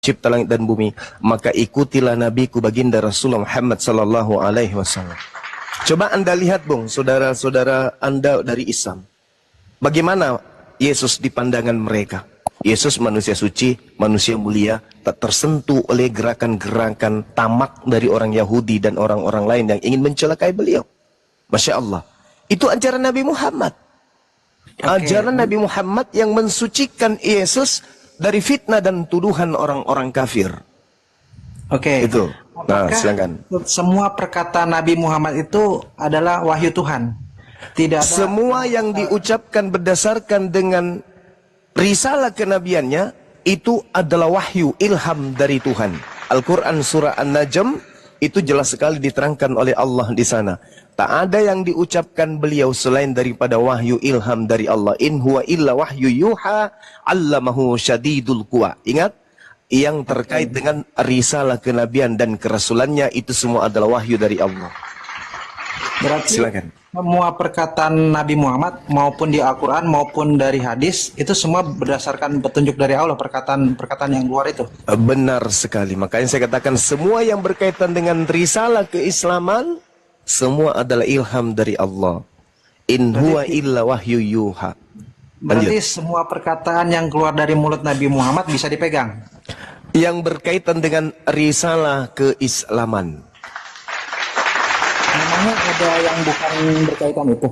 cipta langit dan bumi, maka ikutilah nabiku baginda Rasulullah Muhammad sallallahu alaihi wasallam. Coba Anda lihat, Bung, saudara-saudara Anda dari Islam. Bagaimana Yesus di pandangan mereka? Yesus manusia suci, manusia mulia, tak tersentuh oleh gerakan-gerakan tamak dari orang Yahudi dan orang-orang lain yang ingin mencelakai beliau. Masya Allah. Itu ajaran Nabi Muhammad. Ajaran Nabi Muhammad yang mensucikan Yesus dari fitnah dan tuduhan orang-orang kafir. Itu. Nah, silakan. Semua perkataan Nabi Muhammad itu adalah wahyu Tuhan. Tidak ada semua yang diucapkan berdasarkan dengan risalah kenabiannya itu adalah wahyu, ilham dari Tuhan. Al-Quran surah An-Najm itu jelas sekali diterangkan oleh Allah di sana. Tak ada yang diucapkan beliau selain daripada wahyu ilham dari Allah. In huwa illa wahyu yuha allamahu syadidul quwa. Ingat, yang terkait dengan risalah kenabian dan kerasulannya itu semua adalah wahyu dari Allah. Berarti silakan. Semua perkataan Nabi Muhammad maupun di Al-Quran maupun dari hadis itu semua berdasarkan petunjuk dari Allah, perkataan yang luar itu. Benar sekali. Makanya saya katakan semua yang berkaitan dengan risalah keislaman semua adalah ilham dari Allah. In huwa illa wahyu yuha. Berarti semua perkataan yang keluar dari mulut Nabi Muhammad bisa dipegang. Yang berkaitan dengan risalah keislaman. Namanya ada yang bukan berkaitan itu.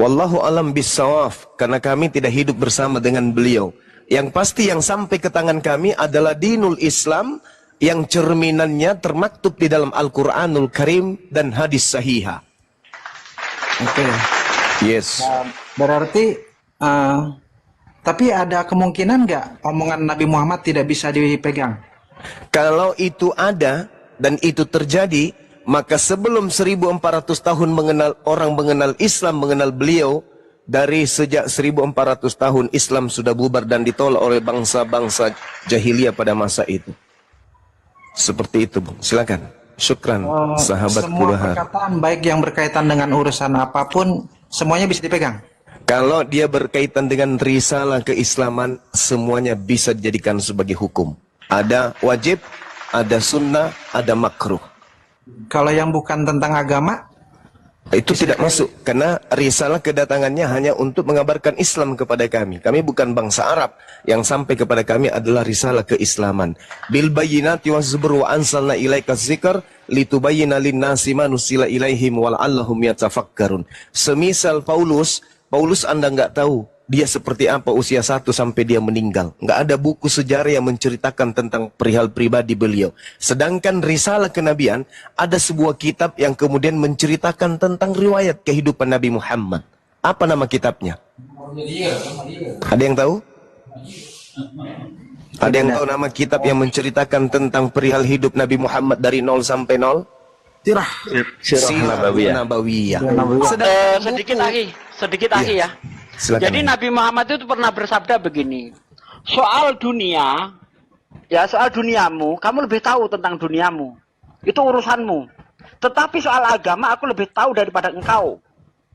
Wallahu alam bisawaf, karena kami tidak hidup bersama dengan beliau. Yang pasti yang sampai ke tangan kami adalah dinul Islam yang cerminannya termaktub di dalam Al-Quranul Karim dan hadis sahihah. Yes. Berarti tapi ada kemungkinan nggak omongan Nabi Muhammad tidak bisa dipegang? Kalau itu ada dan itu terjadi, maka sebelum 1400 tahun orang mengenal Islam, mengenal beliau, dari sejak 1400 tahun Islam sudah bubar dan ditolak oleh bangsa-bangsa jahiliyah pada masa itu. Seperti itu, Bung. Silakan. Syukran, sahabat semua Bahar. Perkataan baik yang berkaitan dengan urusan apapun, semuanya bisa dipegang. Kalau dia berkaitan dengan risalah keislaman, semuanya bisa dijadikan sebagai hukum. Ada wajib, ada sunnah, ada makruh. Kalau yang bukan tentang agama, itu tidak masuk, karena risalah kedatangannya hanya untuk mengabarkan Islam kepada kami. Kami bukan bangsa Arab, yang sampai kepada kami adalah risalah keislaman. Bil bayyinati waz-zubur wa anzalna ilaika dzikr litubayyana lin-nasi ma nuzila ilaihim wa la'allahum yatafakkarun. Semisal Paulus Anda nggak tahu dia seperti apa usia 1 sampai dia meninggal. Nggak ada buku sejarah yang menceritakan tentang perihal pribadi beliau. Sedangkan risalah kenabian, ada sebuah kitab yang kemudian menceritakan tentang riwayat kehidupan Nabi Muhammad. Apa nama kitabnya? Ada yang tahu? Ada yang tahu nama kitab yang menceritakan tentang perihal hidup Nabi Muhammad dari 0 sampai 0? Sirah Nabawiyah. Sedikit lagi ya. Silakan. Jadi Nabi Muhammad itu pernah bersabda begini, soal dunia, ya soal duniamu, kamu lebih tahu tentang duniamu, itu urusanmu. Tetapi soal agama aku lebih tahu daripada engkau.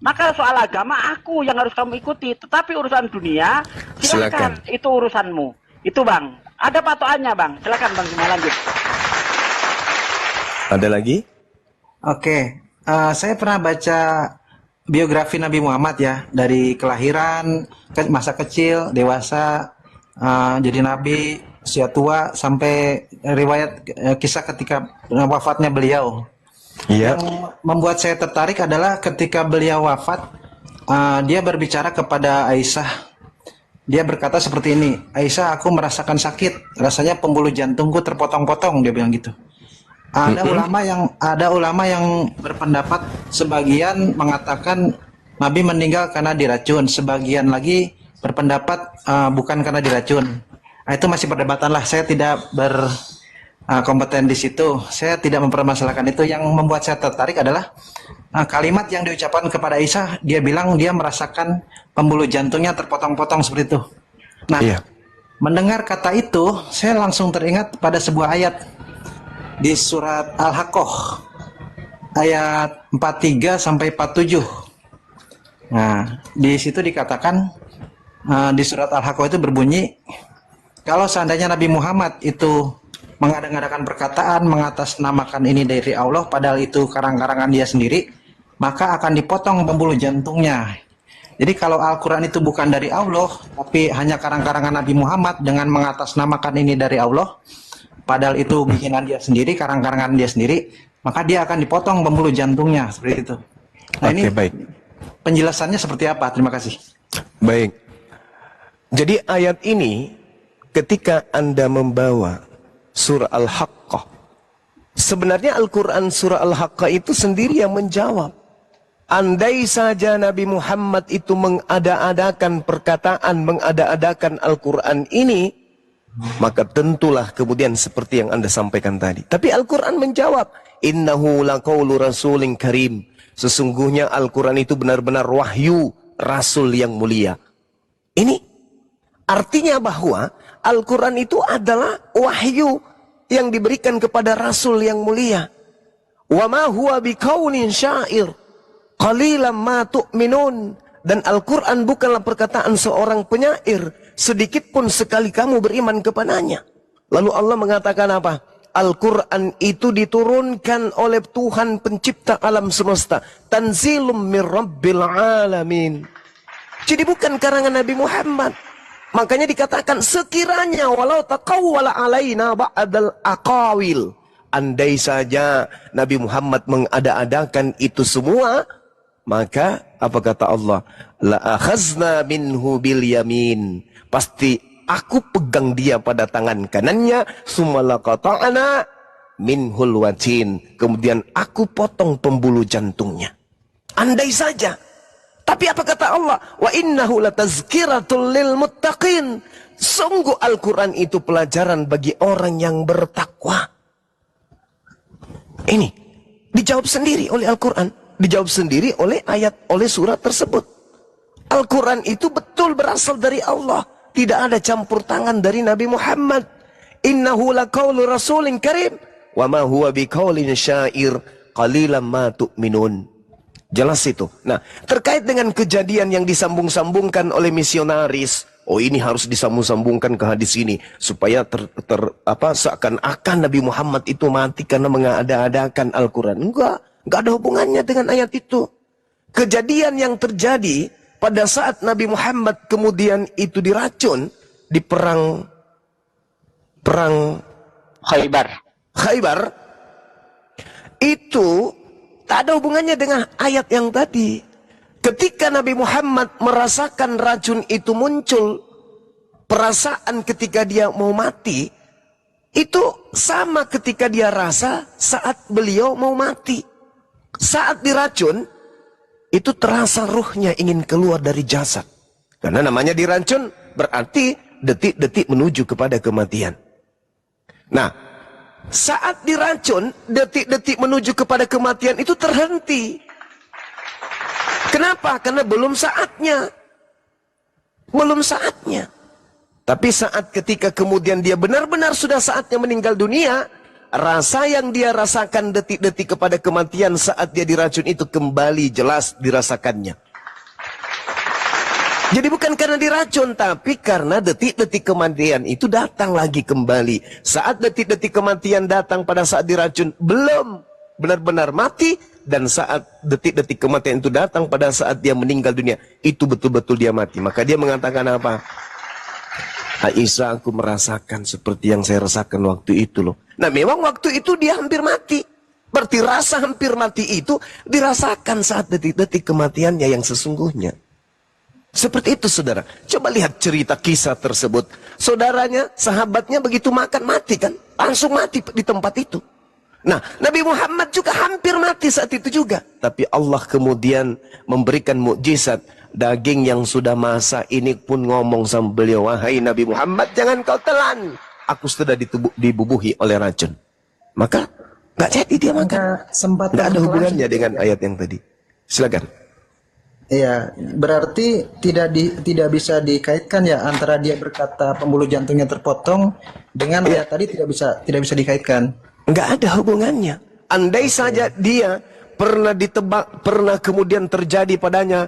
Maka soal agama aku yang harus kamu ikuti, tetapi urusan dunia, silakan. Itu urusanmu. Itu Bang, ada patokannya Bang, silakan Bang, lanjut. Ada lagi? Oke, saya pernah baca biografi Nabi Muhammad ya, dari kelahiran, masa kecil, dewasa, jadi nabi, usia tua, sampai riwayat kisah ketika wafatnya beliau. Iya. Yang membuat saya tertarik adalah ketika beliau wafat, dia berbicara kepada Aisyah. Dia berkata seperti ini, Aisyah, aku merasakan sakit, rasanya pembuluh jantungku terpotong-potong, dia bilang gitu. Ada ulama yang berpendapat, sebagian mengatakan Nabi meninggal karena diracun, sebagian lagi berpendapat bukan karena diracun. Itu masih perdebatan lah. Saya tidak berkompeten di situ. Saya tidak mempermasalahkan itu. Yang membuat saya tertarik adalah kalimat yang diucapkan kepada Aisyah. Dia bilang dia merasakan pembuluh jantungnya terpotong-potong seperti itu. Nah, mendengar kata itu, saya langsung teringat pada sebuah ayat di surat Al-Haqqah ayat 43 sampai 47. Nah, di situ dikatakan di surat Al-Haqqah itu berbunyi, kalau seandainya Nabi Muhammad itu mengada-ngadakan perkataan, mengatasnamakan ini dari Allah, padahal itu karang-karangan dia sendiri, maka akan dipotong pembuluh jantungnya. Jadi kalau Al-Quran itu bukan dari Allah, tapi hanya karang-karangan Nabi Muhammad dengan mengatasnamakan ini dari Allah, padahal itu bikinan dia sendiri, karang-karangan dia sendiri, maka dia akan dipotong pembuluh jantungnya, seperti itu. Nah, Oke, ini baik. penjelasannya seperti apa? Terima kasih. Baik. Jadi ayat ini ketika Anda membawa surah Al-Haqqah, sebenarnya Al-Quran surah Al-Haqqah itu sendiri yang menjawab. Andai saja Nabi Muhammad itu mengada-adakan perkataan, mengada-adakan Al-Quran ini, maka tentulah kemudian seperti yang Anda sampaikan tadi. Tapi Al-Quran menjawab, innahu laqaulu rasulin karim. Sesungguhnya Al-Quran itu benar-benar wahyu Rasul yang mulia. Ini artinya bahwa Al-Quran itu adalah wahyu yang diberikan kepada Rasul yang mulia. Wa ma huwa biqaulin syair qalilan ma tu'minun. Dan Al-Quran bukanlah perkataan seorang penyair, sedikit pun sekali kamu beriman kepadanya. Lalu Allah mengatakan apa? Al-Quran itu diturunkan oleh Tuhan pencipta alam semesta. Tanzilum min rabbil alamin. Jadi bukan karangan Nabi Muhammad. Makanya dikatakan sekiranya walau taqawwala alaina ba'dal aqawil. Andai saja Nabi Muhammad mengada-adakan itu semua, maka apa kata Allah? La akhazna minhu bil yamin. Pasti aku pegang dia pada tangan kanannya, summa laqata'na minhul watin. Kemudian aku potong pembuluh jantungnya. Andai saja. Tapi apa kata Allah? Wa innahu latazkiratul lil muttaqin. Sungguh Al-Quran itu pelajaran bagi orang yang bertakwa. Ini dijawab sendiri oleh Al-Quran. Dijawab sendiri oleh ayat, oleh surat tersebut. Al-Quran itu betul berasal dari Allah. Tidak ada campur tangan dari Nabi Muhammad. Innahu laqaulu rasulin karim. Wa ma huwa biqaulin syair qalilan ma tu'minun. Jelas itu. Nah, terkait dengan kejadian yang disambung-sambungkan oleh misionaris, oh ini harus disambung-sambungkan ke hadis ini supaya seakan-akan Nabi Muhammad itu mati karena mengada-adakan Al-Quran. Enggak ada hubungannya dengan ayat itu. Kejadian yang terjadi pada saat Nabi Muhammad kemudian itu diracun di perang Khaybar itu tak ada hubungannya dengan ayat yang tadi. Ketika Nabi Muhammad merasakan racun itu muncul, perasaan ketika dia mau mati, itu sama ketika dia rasa saat beliau mau mati. Saat diracun, itu terasa ruhnya ingin keluar dari jasad. Karena namanya diracun, berarti detik-detik menuju kepada kematian. Nah, saat diracun, detik-detik menuju kepada kematian itu terhenti. Kenapa? Karena belum saatnya. Belum saatnya. Tapi saat ketika kemudian dia benar-benar sudah saatnya meninggal dunia, rasa yang dia rasakan detik-detik kepada kematian saat dia diracun itu kembali jelas dirasakannya. Jadi bukan karena diracun, tapi karena detik-detik kematian itu datang lagi kembali. Saat detik-detik kematian datang pada saat diracun, belum benar-benar mati. Dan saat detik-detik kematian itu datang pada saat dia meninggal dunia, itu betul-betul dia mati. Maka dia mengatakan apa? Aisyah, aku merasakan seperti yang saya rasakan waktu itu loh. Nah memang waktu itu dia hampir mati. Berarti rasa hampir mati itu dirasakan saat detik-detik kematiannya yang sesungguhnya. Seperti itu saudara. Coba lihat cerita kisah tersebut. Saudaranya, sahabatnya begitu makan mati kan. Langsung mati di tempat itu. Nah, Nabi Muhammad juga hampir mati saat itu juga. Tapi Allah kemudian memberikan mukjizat. Daging yang sudah masak ini pun ngomong sama beliau. Wahai Nabi Muhammad, jangan kau telan. Aku sudah dibubuhi oleh racun. Maka gak jadi dia makan. Gak ada hubungannya dengan ayat yang tadi. Silakan. Iya, berarti tidak bisa dikaitkan ya antara dia berkata pembuluh jantungnya terpotong dengan ayat tadi tidak bisa dikaitkan. Enggak ada hubungannya. Andai saja dia pernah ditebak, pernah kemudian terjadi padanya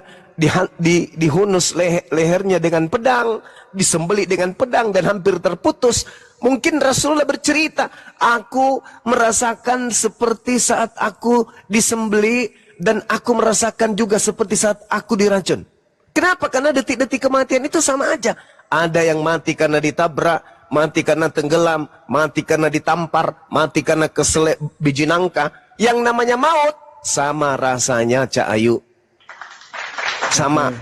dihunus lehernya dengan pedang, disembelih dengan pedang dan hampir terputus, Mungkin Rasulullah bercerita, aku merasakan seperti saat aku disembelih dan aku merasakan juga seperti saat aku diracun. Kenapa? Karena detik-detik kematian itu sama aja. Ada yang mati karena ditabrak, mati karena tenggelam, mati karena ditampar, mati karena keselak biji nangka. Yang namanya maut sama rasanya, Cak Ayu. Sama.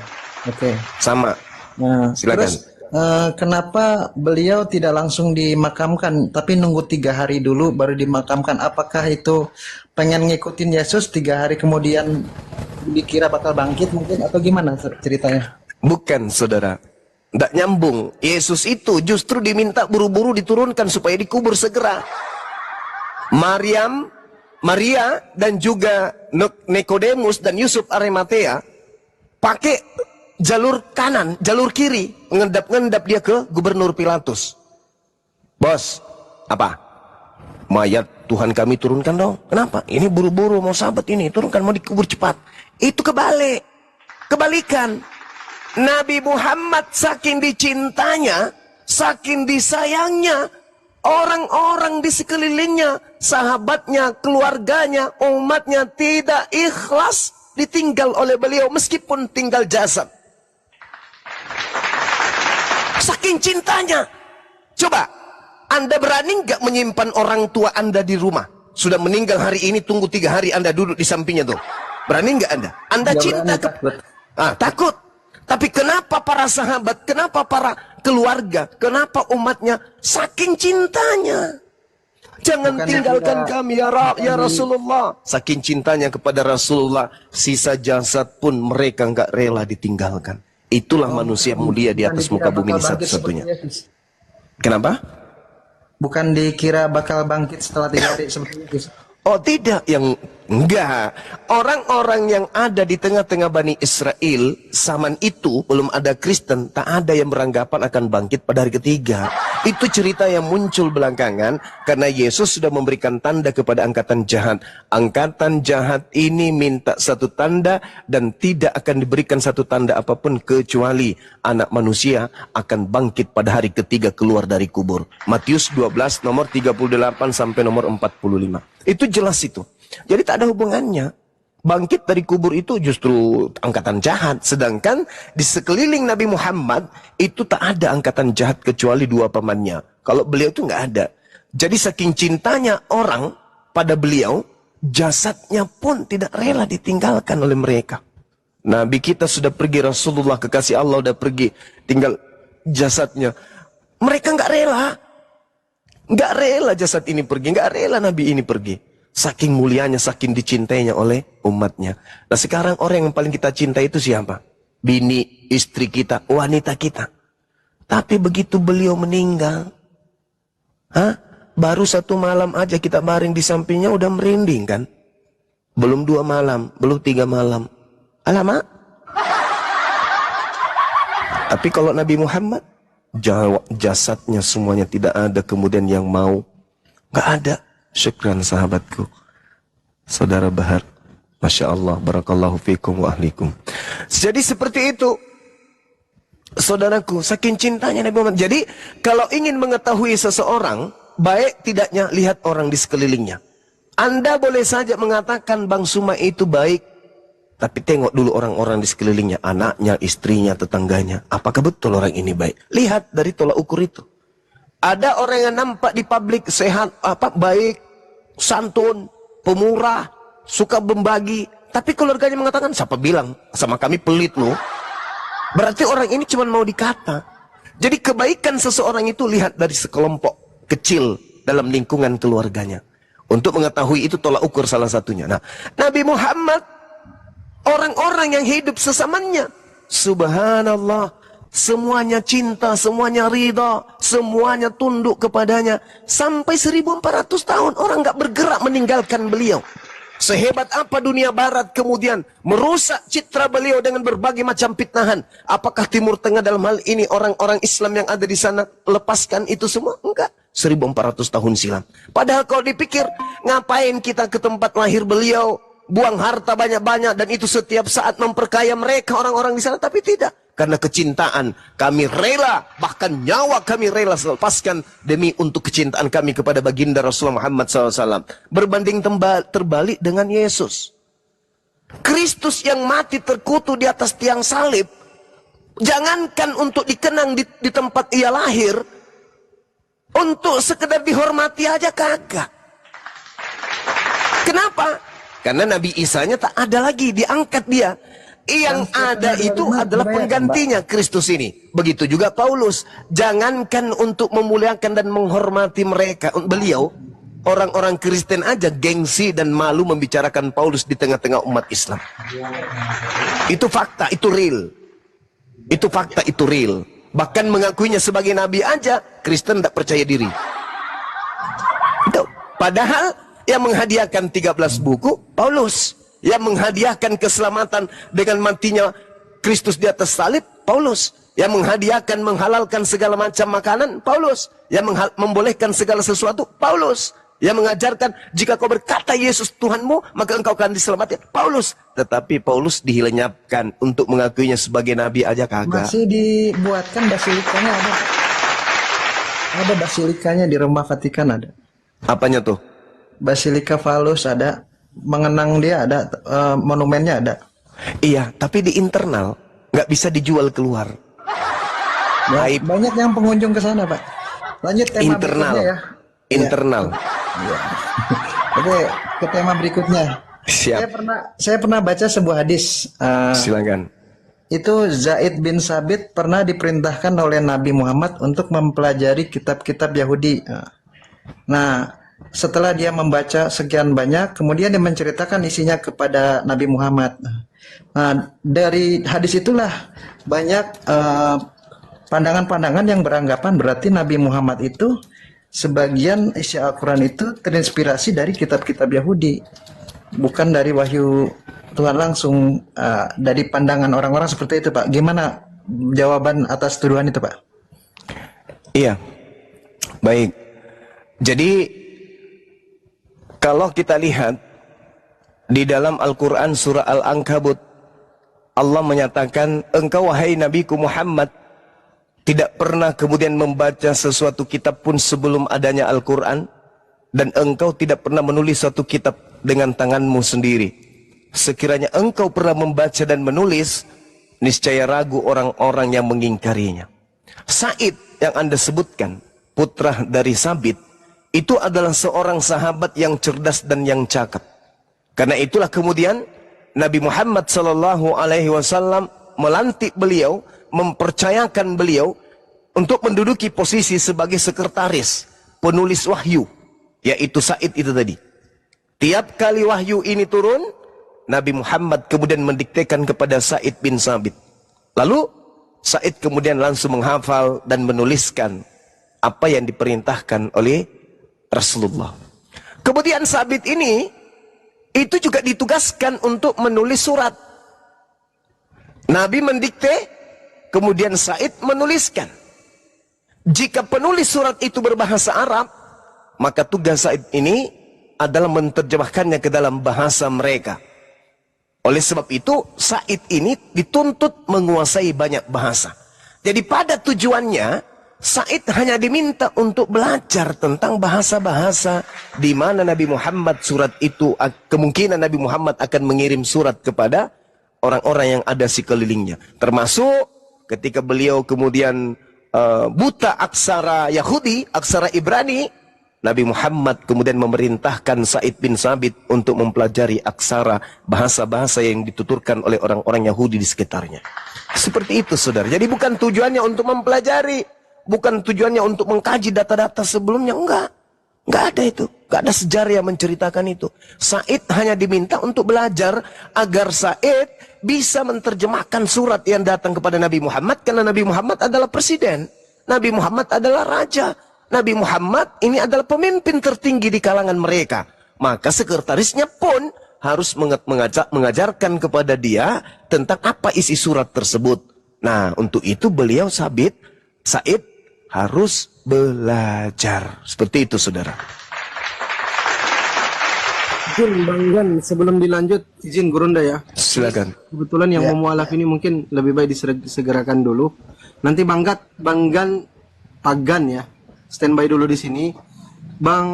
Oke. Sama. Nah, Silakan. terus kenapa beliau tidak langsung dimakamkan, tapi nunggu 3 hari dulu baru dimakamkan? Apakah itu pengen ngikutin Yesus 3 hari kemudian dikira bakal bangkit mungkin, atau gimana ceritanya? Bukan, saudara. Tidak nyambung. Yesus itu justru diminta buru-buru diturunkan supaya dikubur segera. Maria dan juga Nikodemus dan Yusuf Arimatea pakai jalur kanan, jalur kiri, ngendap-ngendap dia ke Gubernur Pilatus. Bos, apa? Mayat Tuhan kami turunkan dong. Kenapa? Ini buru-buru mau sabat ini, turunkan mau dikubur cepat. Itu kebalikan. Nabi Muhammad saking dicintanya, saking disayangnya, orang-orang di sekelilingnya, sahabatnya, keluarganya, umatnya tidak ikhlas ditinggal oleh beliau meskipun tinggal jasad. Saking cintanya. Coba, Anda berani nggak menyimpan orang tua Anda di rumah? Sudah meninggal hari ini, tunggu 3 hari Anda duduk di sampingnya tuh. Berani nggak Anda? Anda Nggak cinta berani, takut. takut. Tapi kenapa para sahabat, kenapa para keluarga, kenapa umatnya saking cintanya? Jangan Bukan tinggalkan tidak- kami ya Rasulullah. Saking cintanya kepada Rasulullah, sisa jasad pun mereka nggak rela ditinggalkan. Itulah manusia mulia di atas muka bumi ini satu-satunya. Kenapa? Bukan dikira bakal bangkit setelah 3 hari seperti Yesus. Oh tidak, yang enggak. Orang-orang yang ada di tengah-tengah Bani Israel zaman itu belum ada Kristen, tak ada yang beranggapan akan bangkit pada hari ketiga. Itu cerita yang muncul belakangan karena Yesus sudah memberikan tanda kepada angkatan jahat. Angkatan jahat ini minta satu tanda dan tidak akan diberikan satu tanda apapun kecuali anak manusia akan bangkit pada hari ketiga keluar dari kubur. Matius 12 nomor 38 sampai nomor 45. Itu jelas itu. Jadi tak ada hubungannya. Bangkit dari kubur itu justru angkatan jahat. Sedangkan di sekeliling Nabi Muhammad itu tak ada angkatan jahat kecuali 2 pamannya. Kalau beliau itu nggak ada. Jadi saking cintanya orang pada beliau, jasadnya pun tidak rela ditinggalkan oleh mereka. Nabi kita sudah pergi, Rasulullah kekasih Allah sudah pergi, tinggal jasadnya. Mereka nggak rela. Nggak rela jasad ini pergi, nggak rela Nabi ini pergi. Saking mulianya, saking dicintainya oleh umatnya. Nah sekarang orang yang paling kita cintai itu siapa? Bini, istri kita, wanita kita. Tapi begitu beliau meninggal, baru 1 malam aja kita baring di sampingnya udah merinding kan? Belum 2 malam, belum 3 malam. Alamak. Tapi kalau Nabi Muhammad, jasadnya semuanya tidak ada kemudian yang mau. Nggak ada. Syukran sahabatku. Saudara Bahar. Masya Allah. Barakallahu fikum wa ahlikum. Jadi seperti itu. Saudaraku, saking cintanya Nabi Muhammad. Jadi kalau ingin mengetahui seseorang, baik tidaknya lihat orang di sekelilingnya. Anda boleh saja mengatakan Bang Suma itu baik, tapi tengok dulu orang-orang di sekelilingnya, anaknya, istrinya, tetangganya. Apakah betul orang ini baik? Lihat dari tolak ukur itu. Ada orang yang nampak di publik sehat, baik, santun, pemurah, suka membagi. Tapi keluarganya mengatakan, siapa bilang sama kami pelit loh. Berarti orang ini cuma mau dikata. Jadi kebaikan seseorang itu lihat dari sekelompok kecil dalam lingkungan keluarganya. Untuk mengetahui itu tolak ukur salah satunya. Nah, Nabi Muhammad, orang-orang yang hidup sesamanya, subhanallah, semuanya cinta, semuanya ridha, semuanya tunduk kepadanya. Sampai 1400 tahun orang nggak bergerak meninggalkan beliau. Sehebat apa dunia barat kemudian merusak citra beliau dengan berbagai macam fitnahan. Apakah Timur Tengah dalam hal ini orang-orang Islam yang ada di sana lepaskan itu semua? Enggak. 1400 tahun silam. Padahal kalau dipikir, ngapain kita ke tempat lahir beliau, buang harta banyak-banyak dan itu setiap saat memperkaya mereka orang-orang di sana? Tapi tidak. Karena kecintaan kami rela, bahkan nyawa kami rela lepaskan demi untuk kecintaan kami kepada baginda Rasulullah Muhammad SAW. Berbanding terbalik dengan Yesus. Kristus yang mati terkutuk di atas tiang salib, jangankan untuk dikenang di tempat ia lahir, untuk sekedar dihormati aja kagak. Kenapa? Karena Nabi Isa-nya tak ada lagi, diangkat dia. Yang ada itu adalah penggantinya Kristus ini. Begitu juga Paulus. Jangankan untuk memuliakan dan menghormati mereka, beliau, orang-orang Kristen aja gengsi dan malu membicarakan Paulus di tengah-tengah umat Islam. Itu fakta, itu real. Itu fakta, itu real. Bahkan mengakuinya sebagai nabi aja Kristen tidak percaya diri. Itu. Padahal yang menghadiahkan 13 buku Paulus. Yang menghadiahkan keselamatan dengan matinya Kristus di atas salib, Paulus. Yang menghadiahkan, menghalalkan segala macam makanan, Paulus. Yang membolehkan segala sesuatu, Paulus. Yang mengajarkan, jika kau berkata Yesus Tuhanmu, maka engkau akan diselamatkan, Paulus. Tetapi Paulus dilenyapkan untuk mengakuinya sebagai nabi aja kagak. Masih dibuatkan basilikanya ada. Ada basilikanya di Roma Vatikan ada. Apanya tuh? Basilika Paulus ada. Mengenang dia ada, monumennya ada. Iya, tapi di internal nggak bisa dijual keluar. Ya, banyak yang pengunjung ke sana, Pak. Lanjut tema Internal. berikutnya ya. Internal. Ya. Oke, ke tema berikutnya. Siap. Saya pernah baca sebuah hadis. Silakan. Itu Zaid bin Sabit pernah diperintahkan oleh Nabi Muhammad untuk mempelajari kitab-kitab Yahudi. Nah, setelah dia membaca sekian banyak, kemudian dia menceritakan isinya kepada Nabi Muhammad. Nah, dari hadis itulah banyak pandangan-pandangan yang beranggapan berarti Nabi Muhammad itu sebagian isi Al-Quran itu terinspirasi dari kitab-kitab Yahudi, bukan dari wahyu Tuhan langsung. Dari pandangan orang-orang seperti itu, Pak. Gimana jawaban atas tuduhan itu, Pak? Iya, baik. Jadi kalau kita lihat di dalam Al-Quran surah Al-Ankabut, Allah menyatakan, engkau wahai Nabiku Muhammad tidak pernah kemudian membaca sesuatu kitab pun sebelum adanya Al-Quran, dan engkau tidak pernah menulis suatu kitab dengan tanganmu sendiri. Sekiranya engkau pernah membaca dan menulis, niscaya ragu orang-orang yang mengingkarinya. Said yang Anda sebutkan, putra dari Sabit, itu adalah seorang sahabat yang cerdas dan yang cakap. Karena itulah kemudian Nabi Muhammad SAW melantik beliau, mempercayakan beliau untuk menduduki posisi sebagai sekretaris penulis wahyu, yaitu Said itu tadi. Tiap kali wahyu ini turun, Nabi Muhammad kemudian mendiktekan kepada Said bin Sabit. Lalu Said kemudian langsung menghafal dan menuliskan apa yang diperintahkan oleh Rasulullah. Kemudian Sabit ini itu juga ditugaskan untuk menulis surat. Nabi mendikte, kemudian Said menuliskan. Jika penulis surat itu berbahasa Arab, maka tugas Said ini adalah menerjemahkannya ke dalam bahasa mereka. Oleh sebab itu, Said ini dituntut menguasai banyak bahasa. Jadi pada tujuannya, Said hanya diminta untuk belajar tentang bahasa-bahasa di mana Nabi Muhammad surat itu, kemungkinan Nabi Muhammad akan mengirim surat kepada orang-orang yang ada sekelilingnya. Termasuk ketika beliau kemudian buta aksara Yahudi, aksara Ibrani, Nabi Muhammad kemudian memerintahkan Said bin Sabit untuk mempelajari aksara bahasa-bahasa yang dituturkan oleh orang-orang Yahudi di sekitarnya. Seperti itu, saudara. Jadi bukan tujuannya untuk mempelajari, bukan tujuannya untuk mengkaji data-data sebelumnya, enggak ada itu, enggak ada sejarah yang menceritakan itu. Said hanya diminta untuk belajar agar Said bisa menerjemahkan surat yang datang kepada Nabi Muhammad, karena Nabi Muhammad adalah presiden, Nabi Muhammad adalah raja, Nabi Muhammad ini adalah pemimpin tertinggi di kalangan mereka. Maka sekretarisnya pun harus mengajarkan kepada dia tentang apa isi surat tersebut. Nah, untuk itu beliau Said harus belajar. Seperti itu, saudara. Izin Bang Gan, sebelum dilanjut, izin Gurunda ya. Silakan. Kebetulan yang mau mualaf ini mungkin lebih baik disegerakan dulu. Nanti Bang Gan Pagan ya, standby dulu di sini. Bang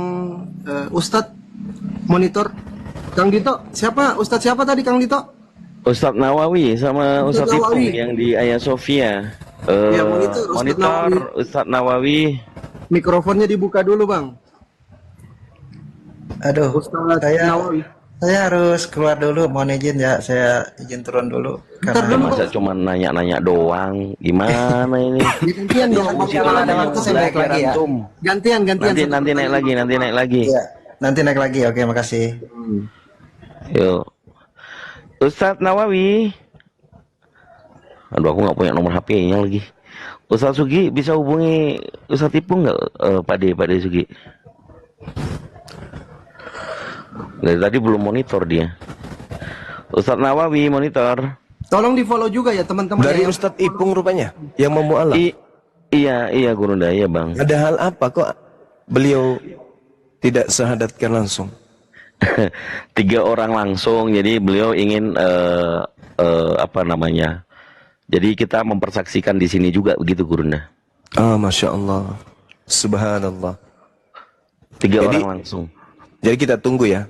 Ustadz monitor. Kang Dito, Ustadz siapa tadi Kang Dito? Ustadz Nawawi sama Ustadz Ustadz Ipung Nawawi. yang di Ayah Sofia. Ya, monitor Ustadz Nawawi. Mikrofonnya dibuka dulu Bang. Aduh, Ustadz saya Nawawi. harus keluar dulu, mohon izin ya, saya izin turun dulu. Ntar Karena dulu, Masa cuma nanya-nanya doang, gimana ini? Gantian dong. kalau ada waktu saya naik lagi ya. Gantian. Nanti naik lagi. Iya, nanti naik lagi. Oke, makasih. Yuk. Ustadz Nawawi. Aduh, aku nggak punya nomor HP-nya lagi. Ustadz Sugi bisa hubungi Ustadz Ipung nggak? Pak De Sugi. Dari tadi belum monitor dia. Ustadz Nawawi monitor. Tolong di follow juga ya teman-teman. Dari yang- Ustadz Ipung rupanya yang mau mualaf. Iya Gurunda, iya Bang. Ada hal apa kok beliau tidak sahadatkan langsung? 3 orang langsung, jadi beliau ingin apa namanya? Jadi kita mempersaksikan di sini juga begitu Gurunda. Masya Allah, Subhanallah. 3 Jadi- orang langsung. Jadi kita tunggu ya.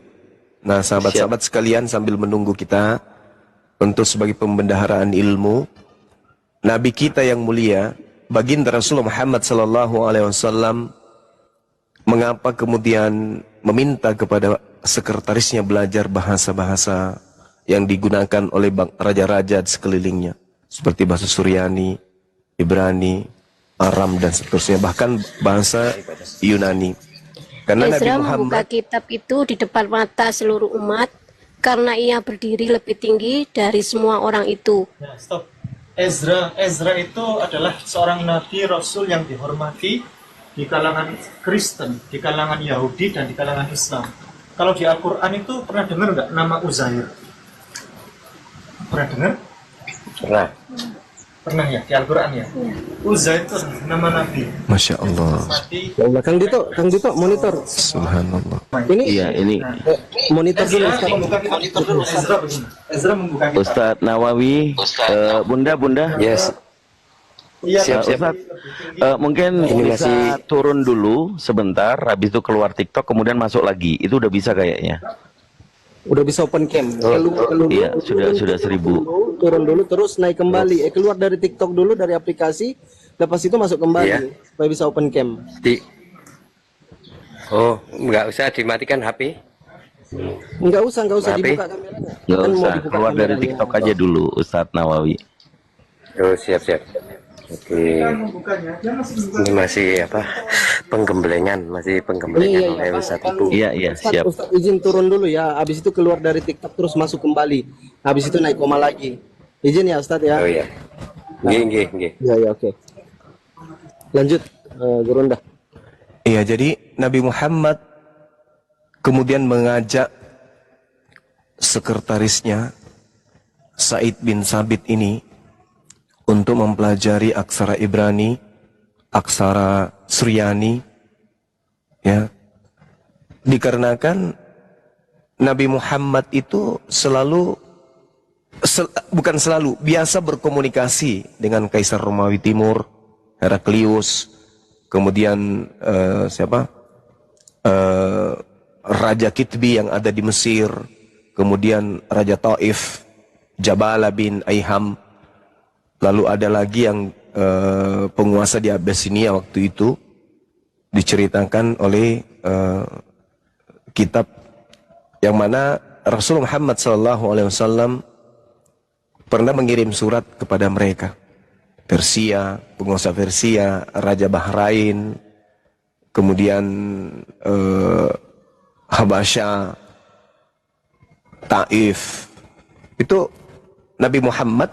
Nah, sahabat-sahabat sekalian, sambil menunggu kita untuk sebagai pembendaharaan ilmu, Nabi kita yang mulia, baginda Rasulullah Muhammad sallallahu alaihi wasallam, mengapa kemudian meminta kepada sekretarisnya belajar bahasa-bahasa yang digunakan oleh raja-raja di sekelilingnya, seperti bahasa Suryani, Ibrani, Aram dan seterusnya, bahkan bahasa Yunani. Karena Nabi Ezra Muhammad membuka kitab itu di depan mata seluruh umat karena ia berdiri lebih tinggi dari semua orang itu. Ya, stop. Ezra itu adalah seorang nabi rasul yang dihormati di kalangan Kristen, di kalangan Yahudi dan di kalangan Islam. Kalau di Al-Qur'an itu pernah dengar nggak nama Uzair? Pernah dengar? Pernah. Pernah ya di Al-Qur'an ya. Uzair itu nama nabi. Masya Allah, Mati. Ya Allah, Kang Dito monitor. Subhanallah. Ini Iya, ini monitor dulu. Ezra membuka kitab dulu. Ezra begini. Ezra membuka kitab. Ustadz Nawawi, Bunda. Yes. Iya, Ustadz, mungkin bisa turun dulu sebentar, habis itu keluar TikTok, kemudian masuk lagi. Itu udah bisa kayaknya. Udah bisa open cam. Iya, sudah 1000. Turun dulu terus naik kembali. Keluar dari TikTok dulu, dari aplikasi, lepas itu masuk kembali supaya bisa open cam. Nggak usah dimatikan HP. Enggak usah Tapi- dibuka kameranya. Nggak Kan mau usah, dibuka keluar dari kameranya. TikTok aja dulu, Ustadz Nawawi. Oh, siap. Oke. Ini masih apa? Penggemblengan Iya, oleh Ustadz Ibu. Iya, siap. Ustadz izin turun dulu ya. Habis itu keluar dari TikTok terus masuk kembali. Habis itu naik koma lagi. Izin ya Ustadz ya. Oh iya. Nggih. Iya, oke. Lanjut Gurunda. Iya, jadi Nabi Muhammad kemudian mengajak sekretarisnya Said bin Sabit ini untuk mempelajari aksara Ibrani, aksara Suryani, ya. Dikarenakan Nabi Muhammad itu bukan selalu, biasa berkomunikasi dengan Kaisar Romawi Timur, Heraklius, kemudian Raja Kitbi yang ada di Mesir, kemudian Raja Taif, Jabala bin Aiham, lalu ada lagi yang penguasa di Abyssinia waktu itu, diceritakan oleh kitab yang mana Rasulullah Muhammad SAW pernah mengirim surat kepada mereka. Persia, penguasa Persia, Raja Bahrain, kemudian Habasya, Taif. Itu Nabi Muhammad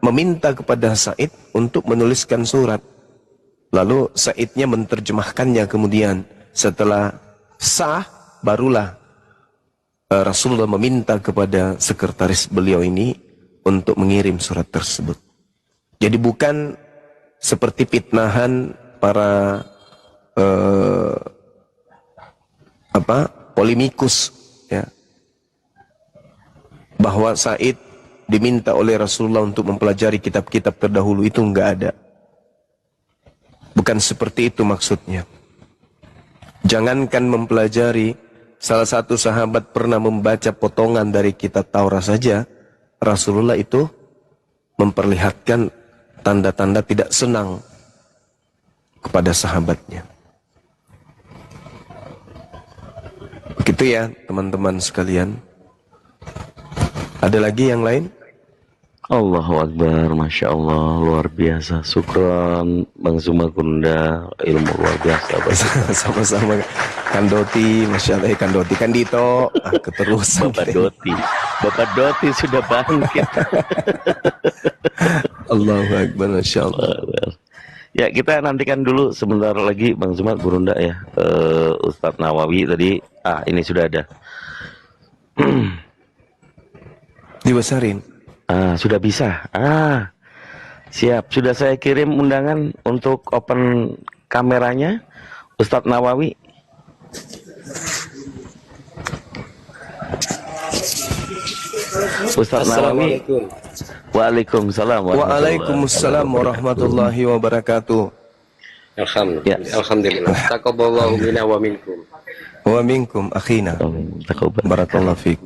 meminta kepada Said untuk menuliskan surat. Lalu Saidnya menerjemahkannya kemudian. Setelah sah, barulah Rasulullah meminta kepada sekretaris beliau ini untuk mengirim surat tersebut. Jadi bukan seperti fitnahan para polemikus, ya, bahwa Said diminta oleh Rasulullah untuk mempelajari kitab-kitab terdahulu, itu enggak ada. Bukan seperti itu maksudnya. Jangankan mempelajari, salah satu sahabat pernah membaca potongan dari kitab Taurat saja, Rasulullah itu memperlihatkan tanda-tanda tidak senang kepada sahabatnya. Begitu ya teman-teman sekalian. Ada lagi yang lain? Allahu Akbar, Masya Allah, luar biasa. Syukran Bang Sumakunda, ilmu luar biasa. Sama-sama Kandoti, Masya Allah, Kandoti, Kandito, keterusan. Bapak Doti sudah bangkit. Allahu Akbar, Masya Allah. Ya, kita nantikan dulu sebentar lagi Bang Sumat Gurunda ya. Ustadz Nawawi tadi, ini sudah ada. Dibesarin. Sudah bisa. Siap. Sudah saya kirim undangan untuk open kameranya Ustadz Nawawi. Ustadz Nawawi. Waalaikumsalam. Waalaikumsalam warahmatullahi wabarakatuh. Alhamdulillah. Alhamdulillah. Taqabbalallahu minna wa minkum. Wa minkum akhina. Barakallahu fiik.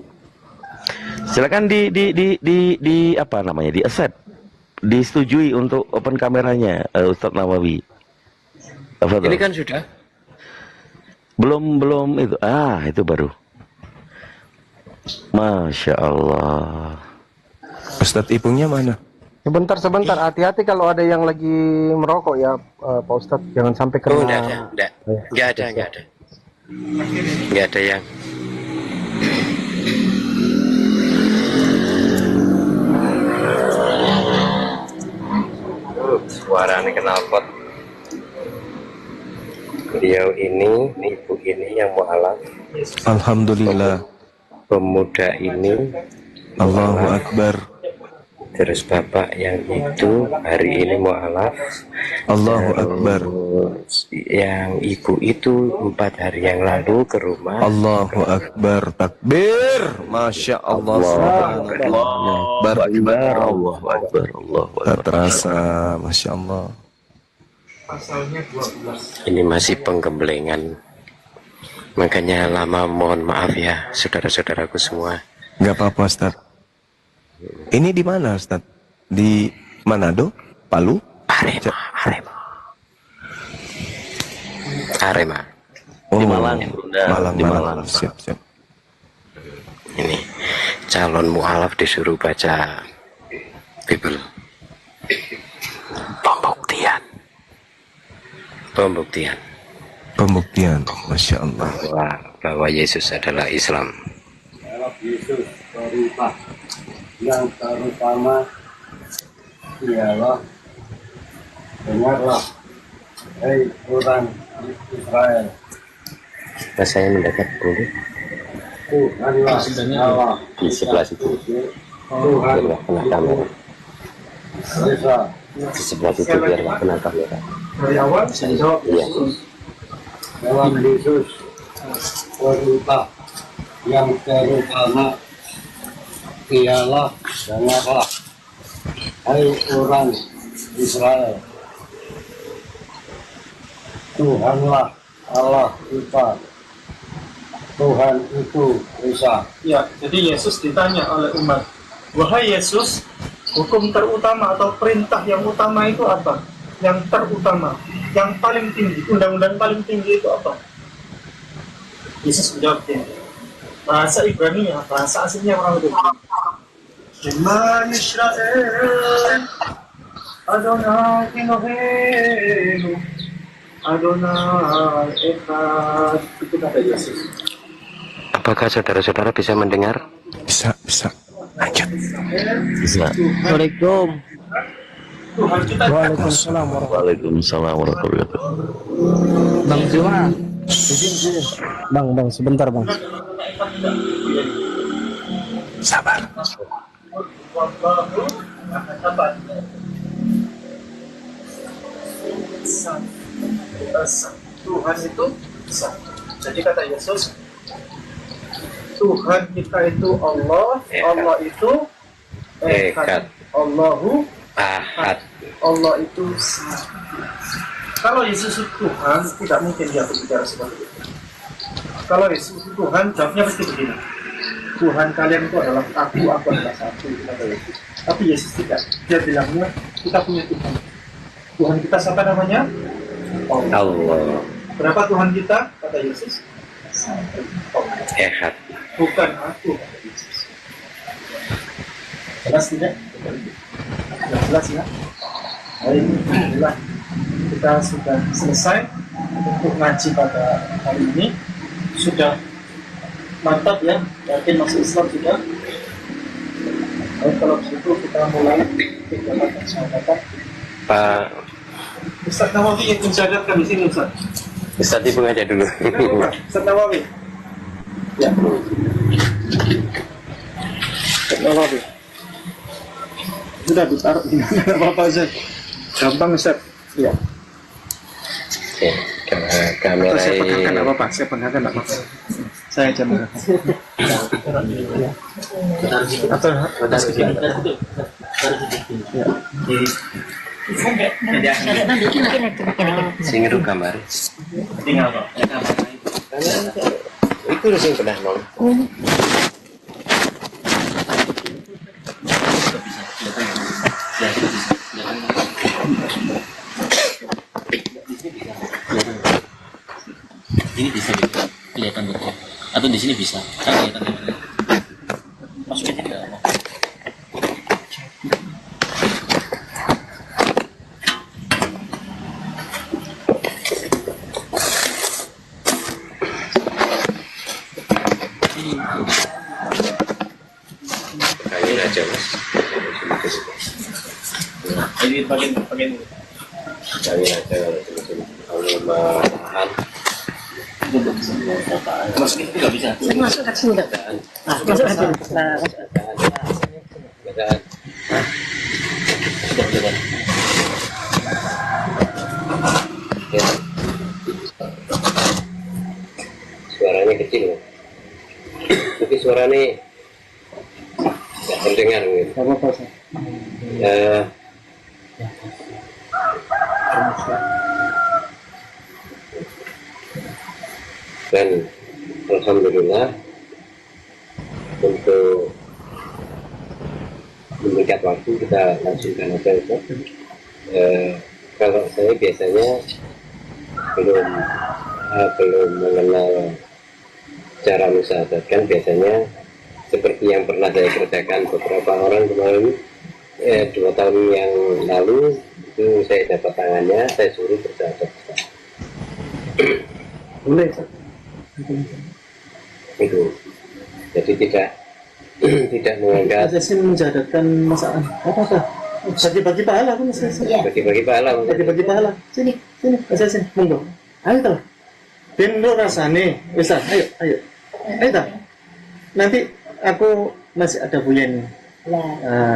Silakan di apa namanya, di accept, disetujui untuk open kameranya Ustadz Nawawi. Ini kan sudah. Belum itu. Itu baru. Masya Allah. Ustadz Ipungnya mana? Sebentar, hati-hati kalau ada yang lagi merokok ya, Pak Ustadz, jangan sampai kena. Oh, enggak ada. Enggak ada yang. Suaranya knalpot. Beliau ini, ibu ini yang mualaf. Alhamdulillah. Pemuda ini, Allahu Akbar. terus bapak yang itu hari ini mualaf. Allahu Akbar. Yang ibu itu 4 hari yang lalu ke rumah. Allahu Akbar. Takbir. Masya Allah. Allahu Akbar. Allahu Akbar. Tak terasa. Masya Allah. Ini masih penggemblengan. Makanya lama, mohon maaf ya saudara-saudaraku semua. Gak apa-apa Ustaz. Ini di mana Ustaz? Di Manado? Palu? Arema. Oh, Di Malang. Malang. Siap. Ini calon mualaf disuruh baca Bible. Pembuktian. Masya Allah. bahwa Yesus adalah Islam. Yesus berubah. Yang terutama ialah, dengarlah, hei orang Israel. Saya mendekat dulu Tuhanlah Allah di sebelah situ. Tuhan Biar nggak kena kamera. Esa. Di sebelah situ biar nggak kena kamera. Iya. Dalam Yesus berubah. Yang terutama ialah, dengarlah, hai orang Israel, Tuhanlah Allah kita, Tuhan itu Esa. Ya, jadi Yesus ditanya oleh umat, wahai Yesus, hukum terutama atau perintah yang utama itu apa? Yang terutama, yang paling tinggi, undang-undang paling tinggi itu apa? Yesus menjawab ini. Bahasa Ibrani ya, bahasa aslinya orang itu. Shema Yisrael, Adonai Elohenu, Adonai Echad. Itu kata Yesus. Apakah saudara-saudara bisa mendengar? Bisa. Lanjut. Bisa. Assalamualaikum. Tuhan kita. Waalaikumsalam warahmatullahi wabarakatuh. Bang Zima, izin. Bang, sebentar bang. Sabar. Tuhan itu satu. Jadi kata Yesus, Tuhan kita itu Allah, Allah itu Echad, Allahu Ahad. Allah itu satu. Kalau Yesus itu Tuhan, tidak mungkin dia berbicara seperti itu. Kalau Yesus itu Tuhan, jawabnya pasti begini. Tuhan kalian itu adalah aku adalah satu, kata Yesus. Tapi Yesus tidak. Dia bilangnya, kita punya Tuhan. Tuhan kita siapa namanya? Allah. Berapa Tuhan kita? Kata Yesus. Satu. Echad. Bukan aku, kata Yesus. Jelas tidak? Sudah jelas ya? Alhamdulillah kita sudah selesai untuk ngaji pada hari ini. Sudah mantap ya, yakin masuk Islam sudah. Baik, kalau begitu kita mulai kegiatan syahadatat. Pak Ustaz Nawawi yang mensyahadatan di sini, Ustaz. Ustaz Ibu aja dulu. Ustaz Nawawi. Ya. Ustaz Nawawi. Sudah ditaruh di mana, apa-apa Ustaz. Gampang Ustaz. Ya. Oke, kamera. Atau saya pegangkan nggak apa-apa, saya pegangkan nggak apa-apa. Saya aja mengaku. Atau Sing ngeru gambar. tinggal kok. Itu sing pernah nol. Ini bisa kelihatan betul, atau di sini bisa kan kelihatan betul. Masukin ke dalam. Kayaknya aja mas. Ini bagian Kayaknya aja kalau mahan. Masukin itu nggak bisa. Masuk ke sini dok. Masuk ke sini. Sudah sudah. Suaranya kecil loh. Tapi suaranya nggak terdengar gitu. apa-apa Ustaz. Dan alhamdulillah untuk meningkat waktu kita langsungkan aja itu. Kalau saya biasanya belum mengenal cara musyahadatkan, biasanya seperti yang pernah saya kerjakan beberapa orang kemarin 2 tahun yang lalu, itu saya dapat tangannya, saya suruh bersyahadat. Boleh Ustaz. Itu jadi tidak menganggap Saya menjadarkan masalah apa? Bagi-bagi pahala kan Mas. bagi-bagi pahala. Bagi-bagi pahala. Sini, sini, monggo. Ayo toh. Ben lo rasane, wis ayo. Ayo toh. Nanti aku masih ada Buya ini.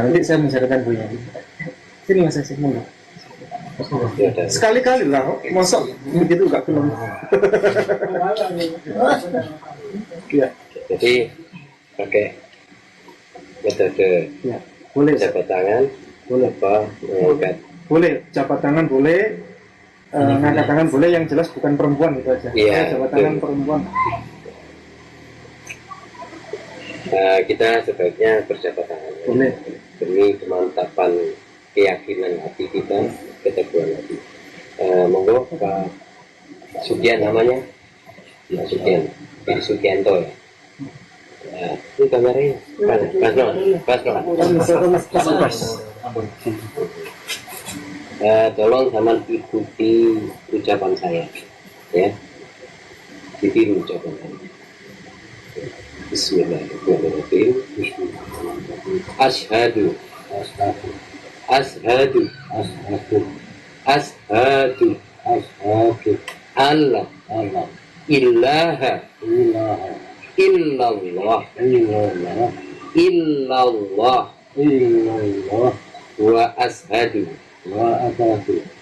Nanti saya menjadarkan Buya. Sini Mas, monggo. Sekali-kali lah, mosok begitu enggak belum. Ya, Jadi pakai metode ya. Boleh, jabat tangan, apa mengangkat. boleh jabat tangan boleh, ngangkat tangan boleh, yang jelas bukan perempuan itu aja. Iya, Jabat betul. tangan perempuan. Kita sebaiknya berjabat tangan Boleh. demi kemantapan keyakinan hati kita, keteguhan hati. Monggo Pak Sugian namanya, Pak Sugian, Pak Sugianto ya. Ini kameranya, pas. Tolong sama ikuti ucapan saya, ya. Ditiru ucapan saya. Bismillahirrahmanirrahim. Ashhadu Allah ilaha illallah wa ashhadu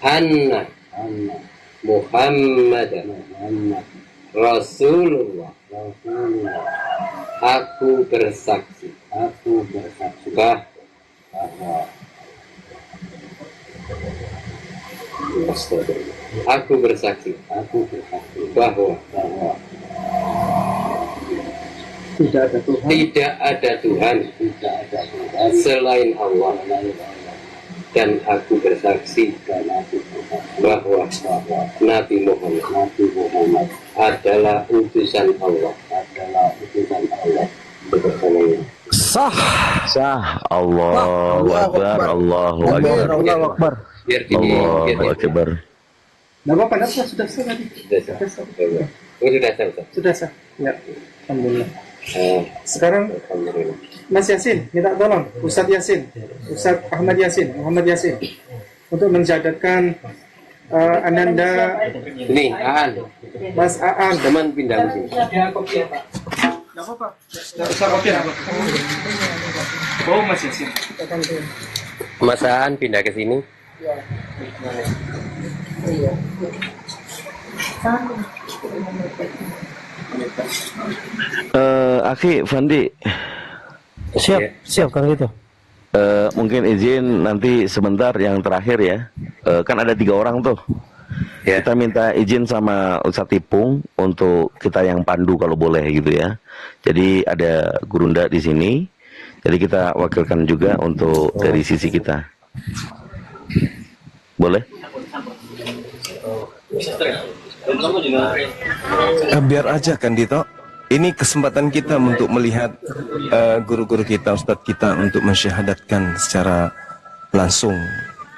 anna Muhammadan Rasulullah Aku bersaksi bahwa aku bersaksi bahwa tidak ada Tuhan selain Allah, dan aku bersaksi bahwa Nabi Muhammad adalah utusan Allah. Sah. Allahu Akbar. Allahu Akbar. Biar gini, Allahu Akbar. Nama panasnya sudah sah tadi. Sudah sah. Ya, alhamdulillah. Sekarang Alhamdulillah. Mas Yasin, minta tolong Ustadz Yasin, Ustadz Ahmad Yasin, Muhammad Yasin, untuk menjadatkan Ananda. Ini Aan, Mas Aan. teman pindah ke sini. Nggak apa-apa. Nggak usah kopi apa. Oh, Mas Yasin. Mas Aan pindah ke sini. Aki Fandi, Siap kalau gitu. mungkin izin nanti sebentar yang terakhir ya. Kan ada 3 orang tuh. Ya. Kita minta izin sama Ustadz Ipung untuk kita yang pandu kalau boleh gitu ya. Jadi ada Gurunda di sini. Jadi kita wakilkan juga untuk dari sisi kita. Boleh? Biar aja kan Dito. Ini kesempatan kita untuk melihat guru-guru kita, ustadz kita untuk mensyahadatkan secara langsung.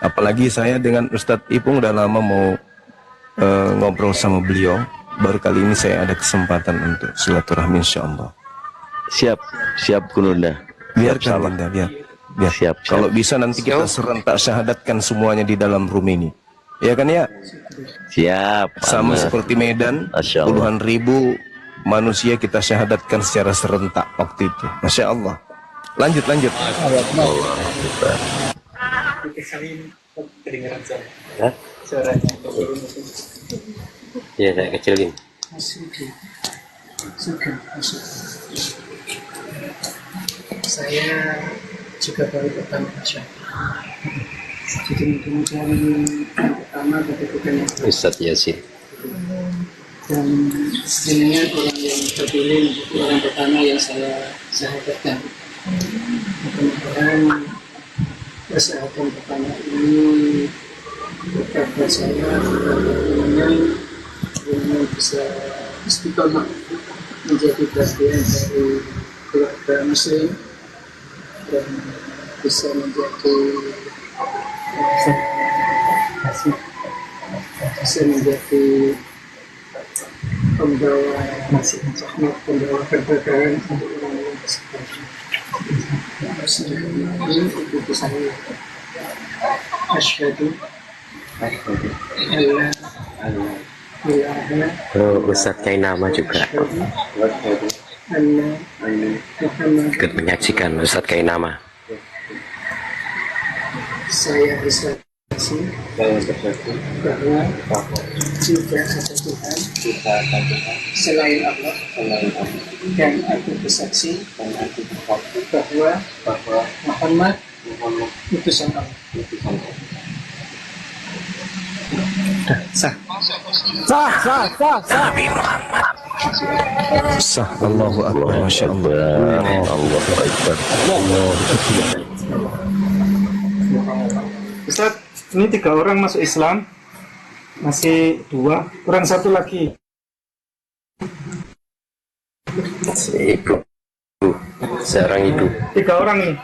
Apalagi saya dengan Ustadz Ipung udah lama mau ngobrol sama beliau. Baru kali ini saya ada kesempatan untuk silaturahmi insyaallah. Siap Gurunda. Biarkan Dinda, biar. Siap. Kalau bisa nanti kita serentak syahadatkan semuanya di dalam room ini. Ya kan ya? Siap. Sama Aman. seperti Medan, Masya Allah. puluhan ribu manusia kita syahadatkan secara serentak waktu itu. Masya Allah. Lanjut. Hah? Ya, saya kecilin. Saya juga baru pertama masyarakat. Jadi mudah-mudahan yang pertama betul-betul Ustadz Yasin. dan sebenarnya orang yang terpilih menjadi orang pertama yang saya syahadatkan. Mudah-mudahan kesehatan pertama ini berkat saya yang bisa istiqomah menjadi bagian dari keluarga muslim dan bisa menjadi pembawa rahmat, pembawa keberkahan untuk orang-orang tersebut. Ini itu saya. Asyhadu alla ilaha Ustadz Kainama juga anna Muhammad. ikut menyaksikan Ustadz Kainama. Saya bersaksi bahwa tidak ada Tuhan selain Allah, dan aku bersaksi bahwa Muhammad utusan Allah. Sah. Sah. Allahu Akbar. Masya Allah. Allahu Akbar. Ustaz, ini 3 orang masuk Islam, masih 2, kurang 1 lagi. Ibu, seorang ibu. 3 orang ini.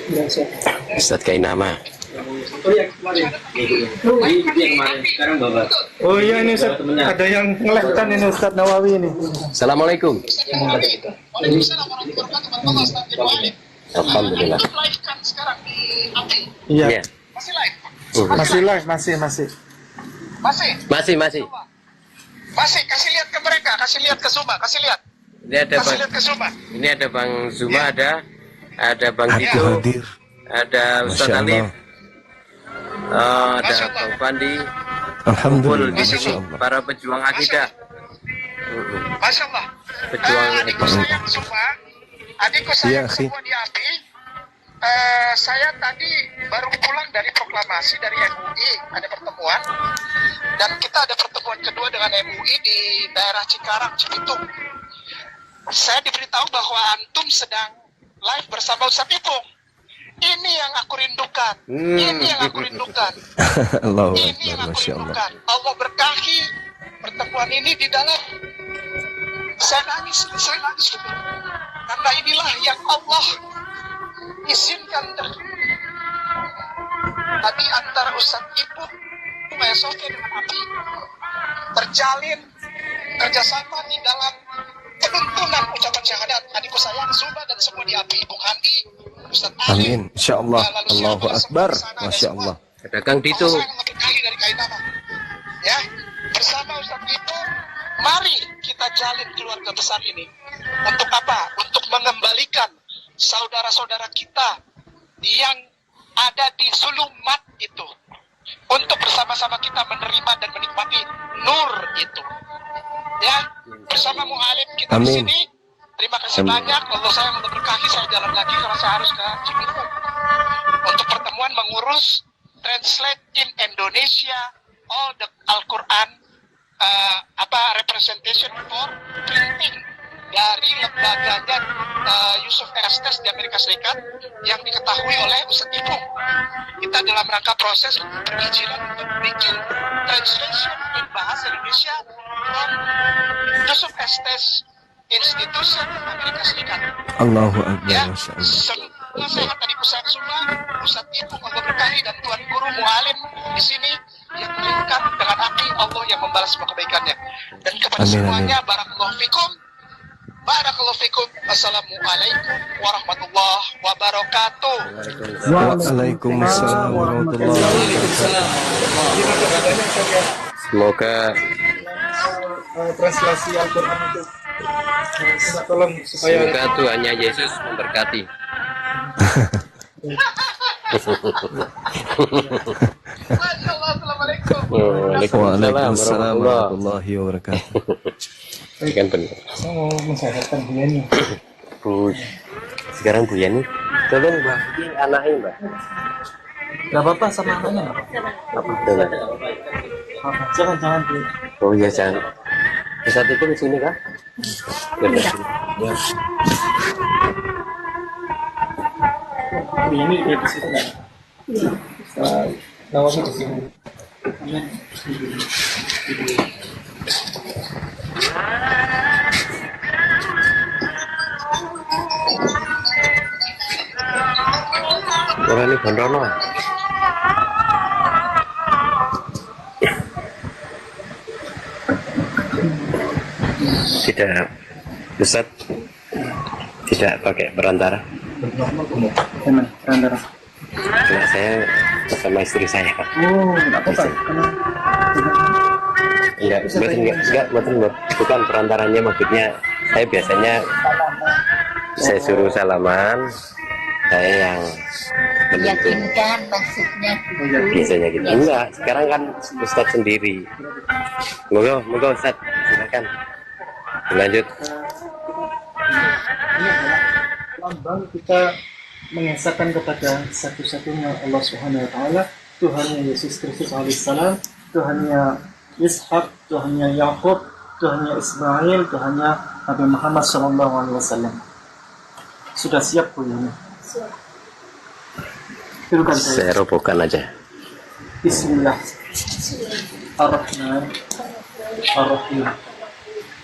Ya, Ustadz Kainama. oh iya, ini Ustaz, ada yang ngelehkan ini Ustaz Nawawi ini. Assalamualaikum. Alhamdulillah. Iya. Iya. Masih live, masih. Masih. Kasih lihat ke mereka, kasih lihat ke Suba, kasih lihat. Ini ada Bang Zuma, ada Bang Aku Tito, hadir. ada Ustadz Masya Alif, Allah. ada Bang Pandi, Alhamdulillah. di sini Masya Allah. para pejuang akidah. Masya Allah. Pejuang Adikku sayang semua, adikku Iya, sayang akhi. semua di API. Saya tadi baru pulang dari proklamasi dari MUI, ada pertemuan, dan kita ada pertemuan kedua dengan MUI di daerah Cikarang, Cibitung. Saya diberitahu bahwa antum sedang live bersama Ustaz Ipung. Ini yang aku rindukan. Ini yang aku rindukan. Allahu Ini yang Akbar. aku Masya Allah. rindukan. Allah berkahi pertemuan ini di dalam. Saya nangis betul. Karena inilah yang Allah izinkan tadi antara Ustaz Ipung, Mbak Sofia dengan Abi terjalin kerjasama di dalam penuntunan ucapan syahadat. Adikku sayang Zuba dan semua di Abi, Bung Handi, Ustaz Ali. Amin. Insya Allah. lalu Allahu siapa Akbar. bersama sana, Masya dan Allah. Ada Kang Dito. Allah sangat berkahi dari kain nama. Ya, bersama Ustaz Ipung, mari kita jalin keluarga besar ini. Untuk apa? Untuk mengembalikan saudara-saudara kita yang ada di zulumat itu. Untuk bersama-sama kita menerima dan menikmati nur itu. Ya, bersama Mu'alim kita di Amin. sini. Terima kasih Amin. banyak. Allah saya memberkahi, saya jalan lagi karena saya harus ke Cibitung. Untuk pertemuan mengurus translate in Indonesia all the Al-Quran representation for printing dari lembaganya Yusuf Estes di Amerika Serikat yang diketahui oleh Ustaz Ipung. Kita dalam rangka proses perizinan untuk bikin translation in bahasa Indonesia from Yusuf Estes Institution Amerika Serikat. Allahu Akbar. Ya, Masya Allah. semua sehat tadi Ustaz semua, Ustaz Ipung Allah berkahi dan Tuan Guru Mu'alim di sini yang menunjukkan dengan api Allah yang membalas semua kebaikannya. Dan kepada Amin, semuanya, barakallahu fikum. Barakallahu fikum. Assalamualaikum warahmatullahi wabarakatuh. Waalaikumsalam warahmatullahi wabarakatuh. Semoga Translasi Al-Quran itu tolong supaya semoga Tuhannya Yesus memberkati. Masya Allah, assalamualaikum. Waalaikumsalam warahmatullahi wabarakatuh. Kan benar. saya mau mensyaratkan dia nih. Bu, sekarang Bu Yani, tolong Mbak, ini anaknya Mbak. Gak apa-apa sama anaknya. Apa? Tolong. Jangan Bu. Oh iya jangan. Ustaz itu di sini kah? Ya. Ini dia di situ kan. Nawawi di sini. Orang ini Gondrono. Tidak, Ustaz tidak pakai perantara. Emang perantara. Karena saya sama istri saya. Oh, enggak apa-apa. Bukan perantaranya, maksudnya saya biasanya saya suruh salaman, saya yang meyakinkan maksudnya biasanya gitu. Enggak, sekarang kan Ustadz sendiri. Moga Ustadz, silakan lanjut. Ini adalah lambang kita mengesahkan kepada satu-satunya Allah Subhanahu wa taala, Tuhannya Yesus Kristus alaihissalam, Tuhannya Ishak, Tuhannya Yakub, Tuhannya Ismail, Tuhannya Nabi Muhammad sallallahu alaihi wasallam. Sudah siap Bu ini? Siap. Silakan Saya robohkan aja. Bismillah. Ar-Rahman.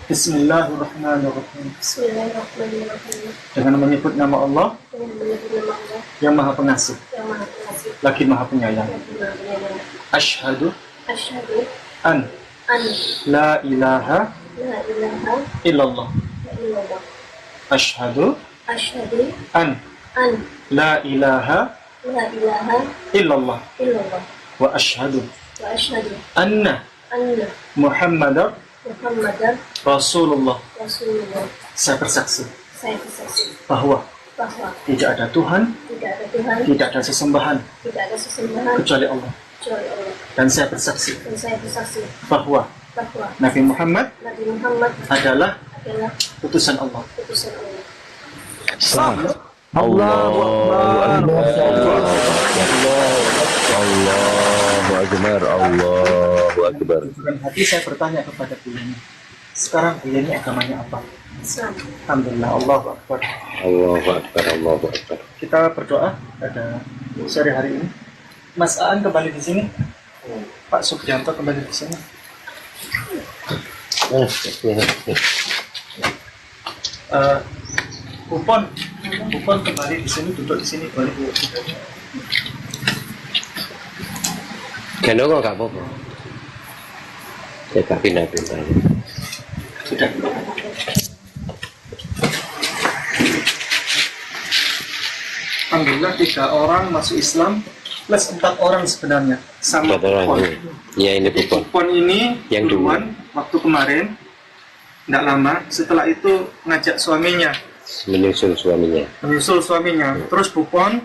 Bismillahirrahmanirrahim. Dengan menyebut nama Allah yang Maha Pengasih, lagi Maha Penyayang. Asyhadu an la ilaha illallah. Asyhadu an la ilaha illallah. Wa asyhadu anna Muhammadar Rasulullah. Saya bersaksi bahwa tidak ada Tuhan, tidak ada sesembahan kecuali Allah. kecuali Allah. Dan saya bersaksi Dan saya bersaksi bahwa bahwa Nabi Muhammad Nabi Muhammad adalah adalah utusan Allah. utusan Allah. Allahu Akbar. Allahu Akbar. Allahu Akbar. Dengan hati saya bertanya kepada beliau, sekarang beliau ini agamanya apa? Islam. Alhamdulillah, Allahu Akbar. Allahu Akbar, Allahu Akbar. Kita berdoa pada sore hari ini. Mas Aan kembali di sini. Pak Subianto kembali di sini. Kupon kembali di sini, duduk di sini, boleh duduk. Gendong kok gak apa-apa. Saya pindah-pindah. Sudah. Alhamdulillah 3 orang masuk Islam plus 4 orang sebenarnya sama 4 orang. Kupon. Ya ini Kupon. Kupon ini Yang duluan waktu kemarin, tidak lama setelah itu ngajak suaminya, Menyusul suaminya. Terus Kupon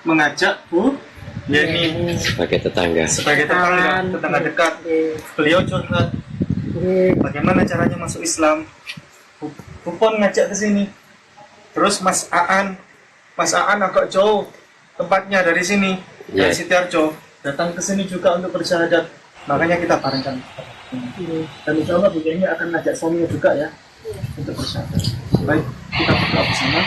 mengajak Bu Yeni Sebagai tetangga. tetangga dekat. Beliau curhat bagaimana caranya masuk Islam. Kupon ngajak ke sini. Terus Mas Aan agak jauh tempatnya dari sini, dari Sitiarjo, datang ke sini juga untuk bersyahadat. Makanya kita barengkan. Dan insya Allah Bu Yeni akan ngajak suaminya juga ya untuk bersyahadat. Baik, kita berdoa bersama.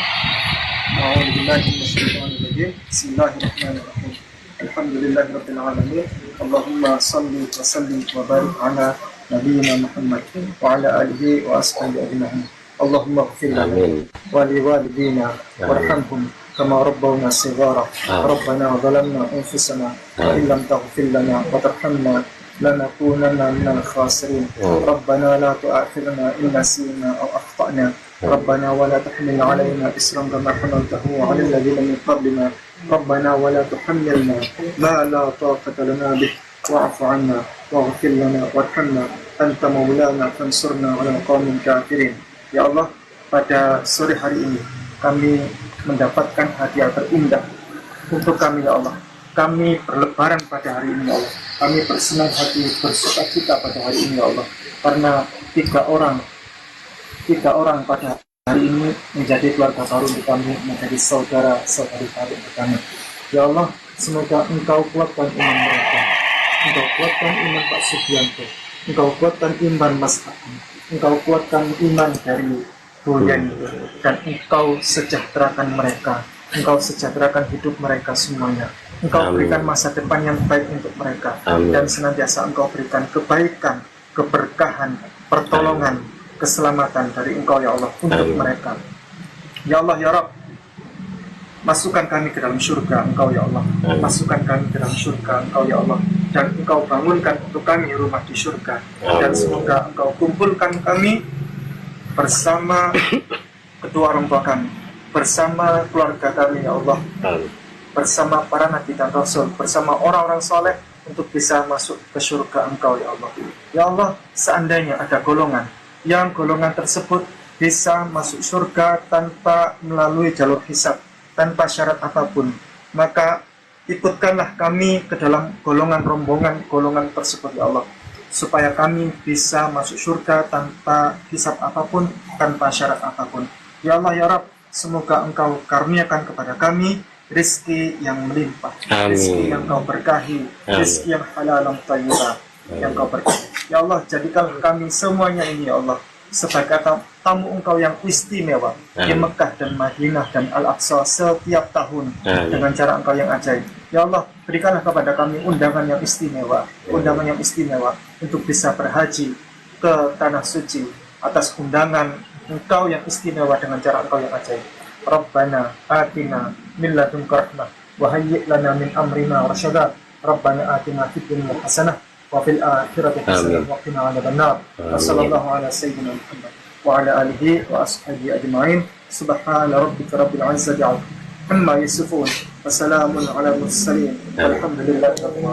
Bismillahirrahmanirrahim. Alhamdulillahirabbil alamin. Allahumma shalli wa sallim wa barik ala nabiyyina Muhammad wa ala alihi wa ashabihi ajma'in. Allahumma ighfir lana wa liwalidina warhamhum kama rabbawna shighara. Rabbana zalamna anfusana wa in lam taghfir lana wa tarhamna lanakunanna minal khasirin. Rabbana la tu'akhidhna in nasina aw akhtana. ربنا ولا تحمل علينا إصرا كما حملته على الذين من قبلنا ربنا ولا تحملنا ما لا طاقة لنا به واعف عنا واغفر لنا وارحمنا أنت مولانا فانصرنا على القوم الكافرين. Ya Allah, pada sore hari ini kami mendapatkan hadiah terindah untuk kami ya Allah. Kami berlebaran pada hari ini ya Allah. Kami bersenang hati, bersukacita pada hari ini ya Allah. Karena tiga orang pada hari ini menjadi keluarga baru untuk kami, menjadi saudara-saudari baru untuk kami. Ya Allah, semoga Engkau kuatkan iman mereka. Engkau kuatkan iman Pak Subianto. Engkau kuatkan iman Mas Aan. Engkau kuatkan iman dari Bu Yani. Dan Engkau sejahterakan mereka. Engkau sejahterakan hidup mereka semuanya. Engkau berikan masa depan yang baik untuk mereka. Dan senantiasa Engkau berikan kebaikan, keberkahan, pertolongan, keselamatan dari Engkau ya Allah untuk mereka. Ya Allah ya Rabb, masukkan kami ke dalam surga Engkau ya Allah. Masukkan kami ke dalam surga Engkau ya Allah. Dan Engkau bangunkan untuk kami rumah di surga. Dan semoga Engkau kumpulkan kami bersama kedua orang tua kami, bersama keluarga kami ya Allah, bersama para nabi dan rasul, bersama orang-orang soleh untuk bisa masuk ke surga Engkau ya Allah. Ya Allah, seandainya ada golongan yang golongan tersebut bisa masuk surga tanpa melalui jalur hisab, tanpa syarat apapun, maka ikutkanlah kami ke dalam rombongan golongan tersebut ya Allah, supaya kami bisa masuk surga tanpa hisab apapun, tanpa syarat apapun. Ya Allah ya Rabb, semoga Engkau karuniakan kepada kami rezeki yang melimpah, rezeki yang Kau berkahi, rezeki yang halal dan thayyibah yang Kau berkahi. Ya Allah, jadikan kami semuanya ini ya Allah sebagai tamu Engkau yang istimewa di Mekah dan Madinah dan Al-Aqsa setiap tahun dengan cara Engkau yang ajaib. Ya Allah, berikanlah kepada kami undangan yang istimewa untuk bisa berhaji ke Tanah Suci atas undangan Engkau yang istimewa dengan cara Engkau yang ajaib. Rabbana atina min ladunka rahmah wa hayyi' lana min amrina rasyada. Rabbana atina fid dunya hasanah wa fil akhirati hasanah wa qina adzabannar. Wassallallahu ala sayyidina Muhammad wa ala alihi wa ashabihi ajma'in. Subhana rabbika rabbil izzati amma yasifun wa salamun ala mursalin walhamdulillahi rabbil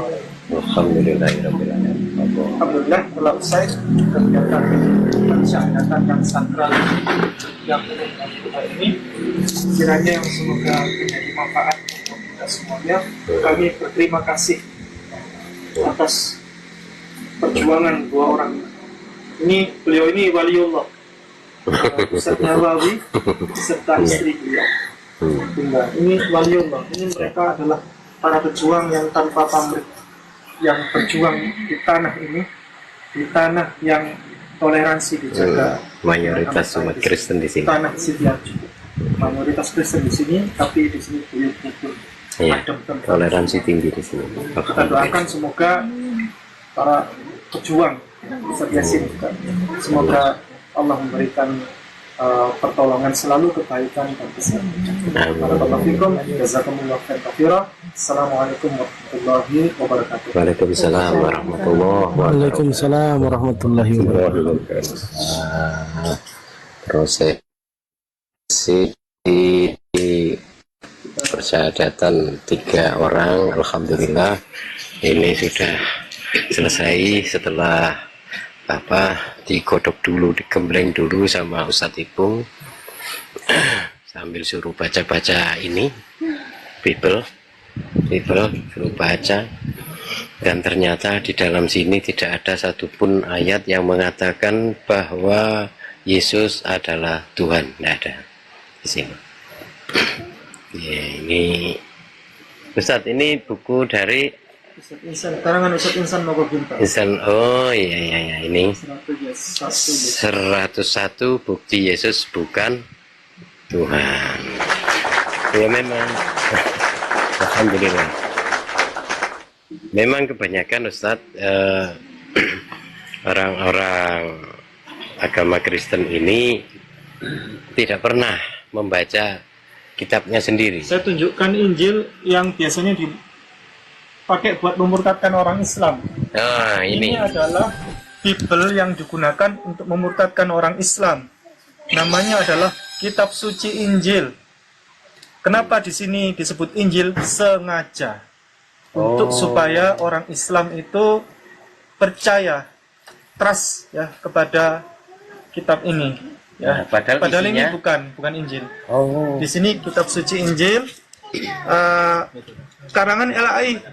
alamin. Alhamdulillah, telah usai kegiatan pensyahadatan yang sakral yang hari ini. Kiranya yang semoga menjadi manfaat untuk kita semuanya. Kami berterima kasih atas perjuangan dua orang. Beliau ini waliullah, Ustaz Nawawi serta istri beliau. Ini waliullah. Ini mereka adalah para pejuang yang tanpa pamrih, yang berjuang di tanah ini, di tanah yang toleransi dijaga. Mayoritas umat Kristen di sini. Tanah Sidoarjo. Mayoritas Kristen di sini, tapi di sini buyut-buyut. Iya, toleransi tinggi di sini. Kita doakan semoga para pejuang Ustaz Yasin juga, semoga Allah memberikan pertolongan selalu, kebaikan dan keselamatan. Barakallahu fikum, jazakumullahu khairan. Assalamualaikum warahmatullahi wabarakatuh. Waalaikumsalam warahmatullahi wabarakatuh. Waalaikumsalam warahmatullahi wabarakatuh. Prosesi persyahadatan 3 orang, alhamdulillah ini sudah selesai setelah digodok dulu, digembleng dulu sama Ustadz Ipung sambil suruh baca-baca ini Bible suruh baca, dan ternyata di dalam sini tidak ada satupun ayat yang mengatakan bahwa Yesus adalah Tuhan, tidak ada di sini. Ya, ini Ustadz, ini buku dari Ustadz Insan, karangan Ustadz Insan Mogoginta. Insan, oh iya, ini 101 bukti Yesus bukan Tuhan. Ya memang, alhamdulillah. Memang kebanyakan Ustadz orang-orang agama Kristen ini tidak pernah membaca kitabnya sendiri. Saya tunjukkan Injil yang biasanya dipakai buat memurtadkan orang Islam. Ini adalah Bible yang digunakan untuk memurtadkan orang Islam. Namanya adalah Kitab Suci Injil. Kenapa di sini disebut Injil? Sengaja untuk supaya orang Islam itu percaya, trust ya kepada kitab ini. Ya, padahal ini bukan Injil. Di sini Kitab Suci Injil karangan LAI,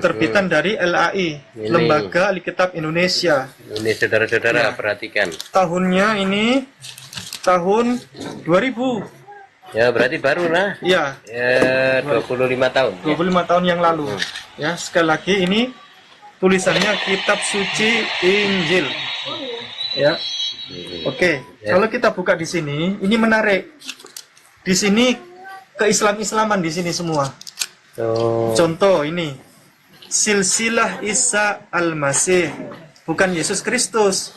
terbitan dari LAI, Lembaga Alkitab Indonesia. Ini saudara-saudara perhatikan. Tahunnya ini tahun 2000. Ya berarti baru lah. Ya. 25 tahun. 25 tahun yang lalu. Ya, sekali lagi ini tulisannya Kitab Suci Injil. Ya. Oke, kalau kita buka di sini, ini menarik. Di sini keislam-islaman di sini semua. Contoh ini, silsilah Isa Al-Masih, bukan Yesus Kristus.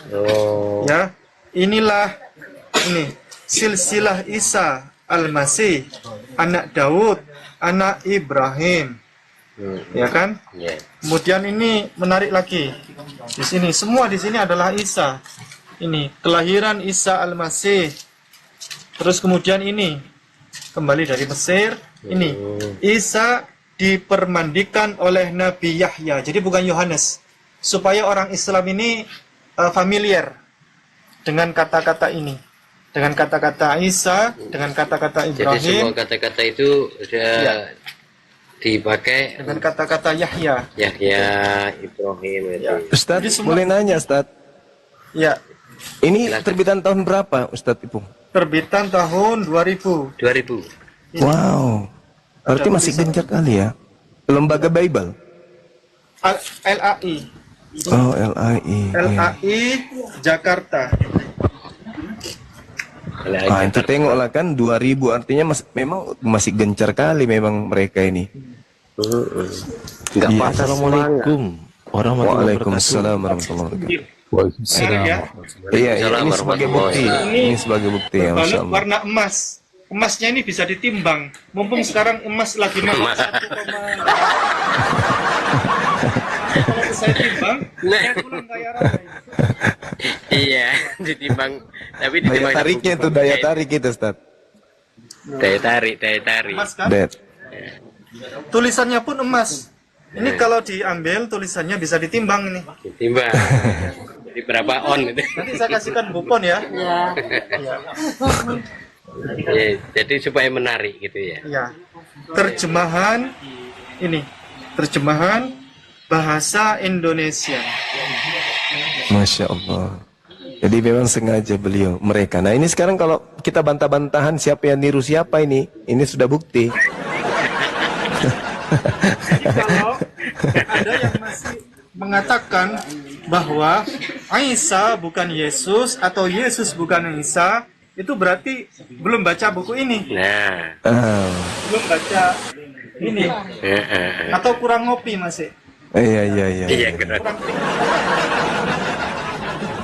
Ya, inilah ini silsilah Isa Al-Masih, anak Daud, anak Ibrahim. Ya kan? Kemudian ini menarik lagi. Di sini semua di sini adalah Isa. Ini kelahiran Isa Al-Masih. Terus kemudian ini kembali dari Mesir. Ini Isa dipermandikan oleh Nabi Yahya. Jadi bukan Yohanes. Supaya orang Islam ini familiar dengan kata-kata ini, dengan kata-kata Isa, dengan kata-kata Ibrahim. Jadi semua kata-kata itu sudah dipakai dengan kata-kata Yahya. Ibrahim. Ustadz, boleh nanya Ustadz? Ya. Ini terbitan tahun berapa Ustadz Ipung? Terbitan tahun 2000. Wow, berarti masih gencar kali ya. Lembaga Bible. LAI. Oh, LAI. LAI Jakarta. Itu tengoklah kan 2000, artinya memang masih gencar kali memang mereka ini. Enggak Ya, patah Assalamualaikum warahmatullahi wabarakatuh. Iya, ini sebagai bukti. Ini sebagai bukti ya, Masya Allah. Warna emas. Emasnya ini bisa ditimbang. Mumpung sekarang emas lagi mahal 1, kalau saya timbang, saya pulang kaya raya. Iya, ditimbang. Tapi Daya tariknya itu, daya tarik itu, Ustaz. Daya tarik. Emas kan? Tulisannya pun emas. Ini kalau diambil tulisannya bisa ditimbang ini. Ditimbang. Jadi berapa on itu? Nanti saya kasihkan kupon ya. Iya. Ya, jadi supaya menarik gitu ya. Iya. Terjemahan ini. Terjemahan bahasa Indonesia. Masya Allah. Jadi memang sengaja beliau mereka. Nah ini sekarang kalau kita bantah-bantahan siapa yang niru siapa ini sudah bukti. Jadi kalau ada yang masih mengatakan bahwa Isa bukan Yesus atau Yesus bukan Isa, itu berarti belum baca buku ini. Nah, Belum baca ini. Atau kurang ngopi masih. iya keren.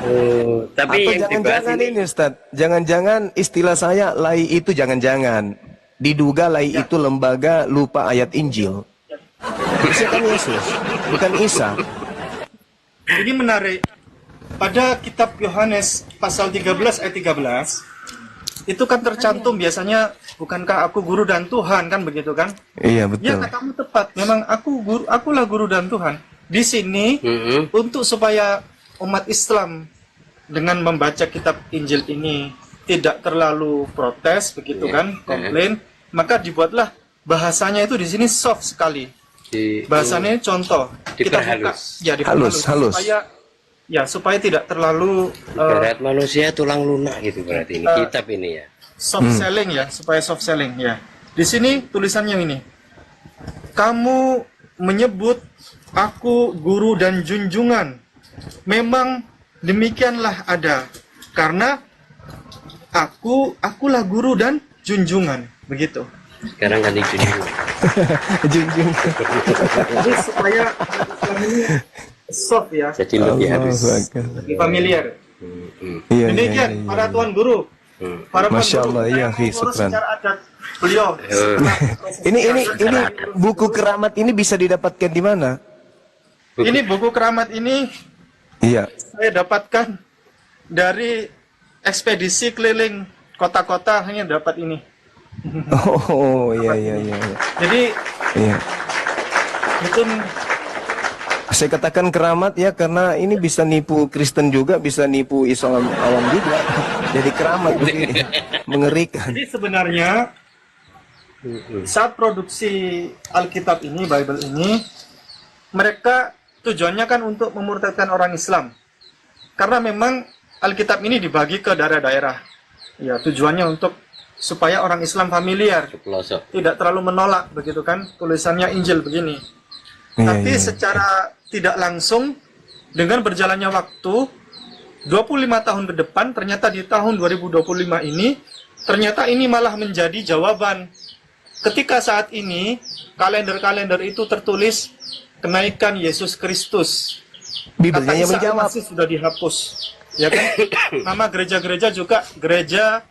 Oh, tapi Atau yang dibahas jangan-jangan ini ini Ustaz, jangan-jangan istilah saya lai itu jangan-jangan diduga lai itu lembaga lupa ayat Injil. Itu kan Yesus, bukan Isa. Ini menarik. Pada kitab Yohanes pasal 13 ayat 13 itu kan tercantum biasanya, bukankah aku guru dan Tuhan, kan begitu kan? Iya Ya, betul. katamu tepat. Memang akulah guru dan Tuhan. Di sini untuk supaya umat Islam dengan membaca kitab Injil ini tidak terlalu protes begitu kan, komplain, maka dibuatlah bahasanya itu di sini soft sekali. Bahasanya contoh kita buka, ya diperhalus halus. supaya tidak terlalu ibarat manusia tulang lunak gitu berarti ini kitab ini ya. Soft selling ya, supaya soft selling ya. Di sini tulisannya ini. Kamu menyebut aku guru dan junjungan. Memang demikianlah ada. Karena akulah guru dan junjungan. Begitu. Sekarang ganti junjungan. Junjungan. Jadi supaya Islam ini soft ya. Jadi lebih halus. Lebih familiar. Iya, Demikian para tuan guru. Para Masya tuan Allah, guru. iya, Saya Fi, mengurus syukran. secara adat beliau. Ini buku keramat ini bisa didapatkan di mana? Ini buku keramat ini Iya. saya dapatkan dari ekspedisi keliling kota-kota, hanya dapat ini. Oh, iya. Jadi Iya. itu Saya katakan keramat ya karena ini bisa nipu Kristen juga, bisa nipu Islam awam juga. Jadi keramat begini. Mengerikan. jadi sebenarnya saat produksi Alkitab ini, Bible ini, mereka tujuannya kan untuk memurtadkan orang Islam. Karena memang Alkitab ini dibagi ke daerah-daerah. Ya, tujuannya untuk supaya orang Islam familiar, tidak terlalu menolak, begitu kan? Tulisannya Injil begini. Tapi secara tidak langsung, dengan berjalannya waktu 25 tahun ke depan, ternyata di tahun 2025 ini, ternyata ini malah menjadi jawaban. Ketika saat ini kalender-kalender itu tertulis kenaikan Yesus Kristus, Bibelnya yang Isa menjawab. Al-Masih sudah dihapus, ya kan? Nama gereja-gereja juga gereja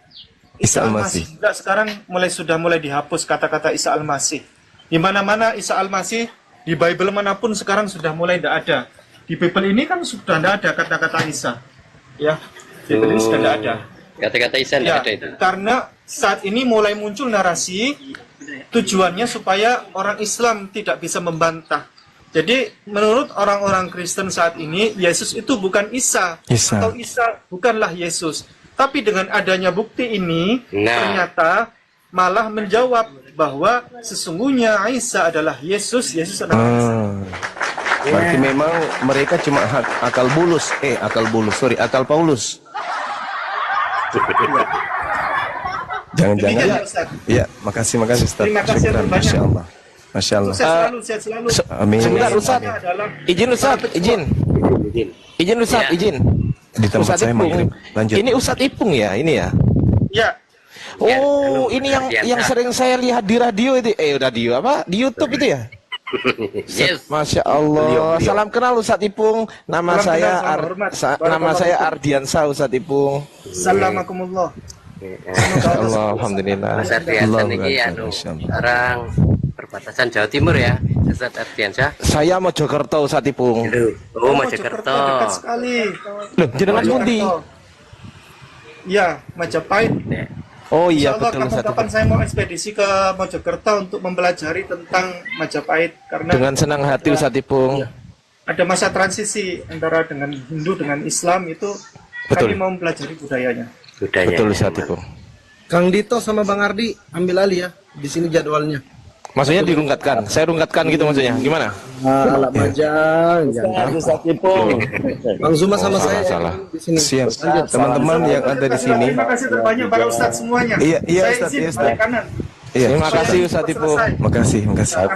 Isa Al-Masih. Juga sekarang sudah mulai dihapus kata-kata Isa Al-Masih. Di mana-mana Isa Al-Masih, di Bible manapun sekarang sudah mulai tidak ada. Di Bible ini kan sudah tidak ada kata-kata Isa. Ya, Bible ini sudah tidak ada. Kata-kata Isa tidak Ya, ada itu. karena saat ini mulai muncul narasi tujuannya supaya orang Islam tidak bisa membantah. Jadi menurut orang-orang Kristen saat ini, Yesus itu bukan Isa. Atau Isa bukanlah Yesus. Tapi dengan adanya bukti ini, ternyata malah menjawab bahwa sesungguhnya Isa adalah Yesus, Yesus adalah Isa. Berarti memang mereka cuma akal Paulus. Jangan-jangan. Demikian, ya, Ustaz. Iya, makasih Ustaz. Terima kasih Syukran. banyak. Masya Allah. Masya Allah. Sukses selalu, sehat selalu. Amin. Sebentar Ustaz, izin Ustaz, izin Ustaz, Ya. izin. Di tempat Ustaz saya Ipung. maghrib. Lanjut. Ini Ustadz Ipung ya, ini ya. Ya. Oh, ini yang sering saya lihat di radio itu, radio apa? Di YouTube itu ya? Yes. Masya Allah. Beliau. Salam kenal Ustadz Ipung. Nama Salam saya kenal, salam hormat. nama saya Ardiansa Ustadz Ipung. Assalamualaikum. Masya Allah, alhamdulillah. Mas Ardiansa ini orang perbatasan Jawa Timur ya, Ustaz Ardiansa. Saya Mojokerto Ustadz Ipung. Oh, Mojokerto. Dekat sekali. Loh, jenengan pundi? Ya, Majapahit. Oh iya, Insya Allah betul Ustadz kapan-kapan Ipung. saya mau ekspedisi ke Mojokerto untuk mempelajari tentang Majapahit karena Dengan senang hati Ustadz Ipung. ada masa transisi antara dengan Hindu dengan Islam itu Betul. kami mau mempelajari budayanya. Betul Ustadz Ipung. Kang Dito sama Bang Ardi ambil alih ya. Di sini jadwalnya. Maksudnya dirungkatkan. Saya rungkatkan gitu maksudnya. Gimana? Alat majang, Bang Zuma sama saya salah. di sini. Siap. Teman-teman yang ada di sini. Terima kasih terbanyak para Ustadz semuanya. Iya, Saya Ustadz, izin iya, Ustadz. balik kanan. Iya. Terima kasih Ustadz Ipung. Makasih.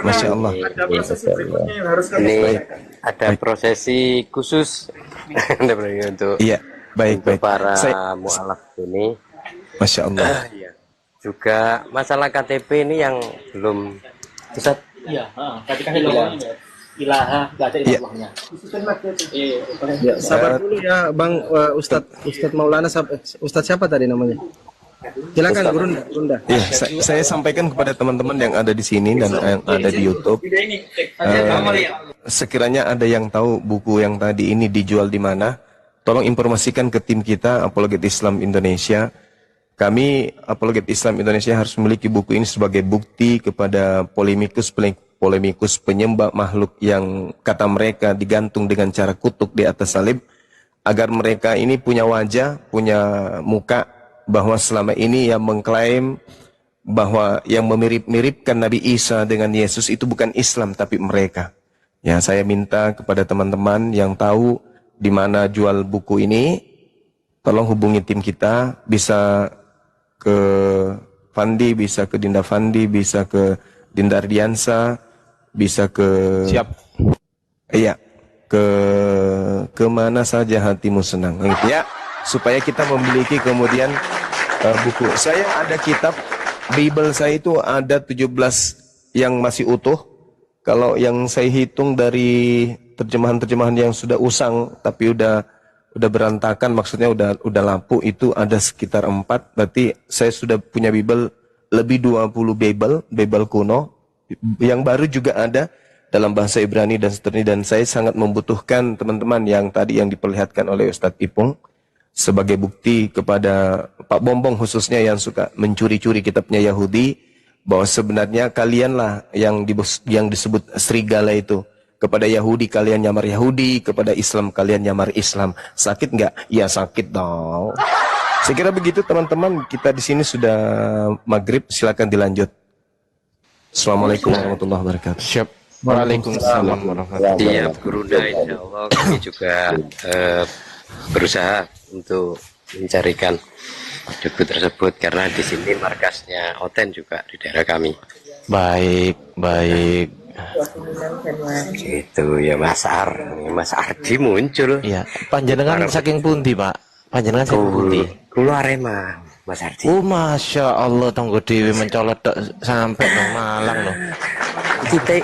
Masya Allah. Ada prosesi berikutnya yang harus kami Ini selesaikan. ada prosesi khusus untuk Iya, baik. para Saya, mualaf ini. Masya Allah. Iya. Juga masalah KTP ini yang belum Ustaz. Iya, ketika ilaha nggak ada Iya. ilahnya. Ya, sabar dulu ya Bang Ustadz Maulana Ustadz siapa tadi namanya? Silakan Gurunda. Iya, saya sampaikan kepada teman-teman yang ada di sini dan yang ada di YouTube. Sekiranya ada yang tahu buku yang tadi ini dijual di mana, tolong informasikan ke tim kita Apologet Islam Indonesia. Kami Apologet Islam Indonesia harus memiliki buku ini sebagai bukti kepada polemikus penyembah makhluk yang kata mereka digantung dengan cara kutuk di atas salib, agar mereka ini punya wajah, punya muka, bahwa selama ini yang mengklaim bahwa yang memirip-miripkan Nabi Isa dengan Yesus itu bukan Islam tapi mereka. Ya, saya minta kepada teman-teman yang tahu di mana jual buku ini, tolong hubungi tim kita, bisa ke Fandi, bisa ke Dinda Fandi, bisa ke Dinda Ardiansa, bisa ke iya, ke mana saja hatimu senang, gitu ya, supaya kita memiliki kemudian buku. Saya ada kitab Bible, saya itu ada 17 yang masih utuh. Kalau yang saya hitung dari terjemahan-terjemahan yang sudah usang tapi udah berantakan, maksudnya udah lapuk, itu ada sekitar 4. Berarti saya sudah punya Bible lebih 20 Bible kuno. Yang baru juga ada dalam bahasa Ibrani dan seterusnya, dan saya sangat membutuhkan teman-teman yang tadi yang diperlihatkan oleh Ustadz Ipung sebagai bukti kepada Pak Bombong khususnya yang suka mencuri-curi kitabnya Yahudi, bahwa sebenarnya kalianlah yang disebut serigala itu. Kepada Yahudi kalian nyamar Yahudi, kepada Islam kalian nyamar Islam. Sakit nggak? Ya sakit dong. Saya kira begitu teman-teman. Kita di sini sudah maghrib. Silakan dilanjut. Assalamualaikum warahmatullahi wabarakatuh. Siap. Waalaikumsalam warahmatullahi wabarakatuh. Iya, Gurunda, insya Allah kami juga berusaha untuk mencarikan buku tersebut karena di sini markasnya Oten juga di daerah kami. Baik. Itu ya Mas Ardi muncul. Iya, panjenengan saking pundi, Pak? Panjenengan saking pundi? Kulo Arema, Mas Ardi. Oh, Masya Allah, tonggo dewi mencolot sampai nang Malang loh. Kita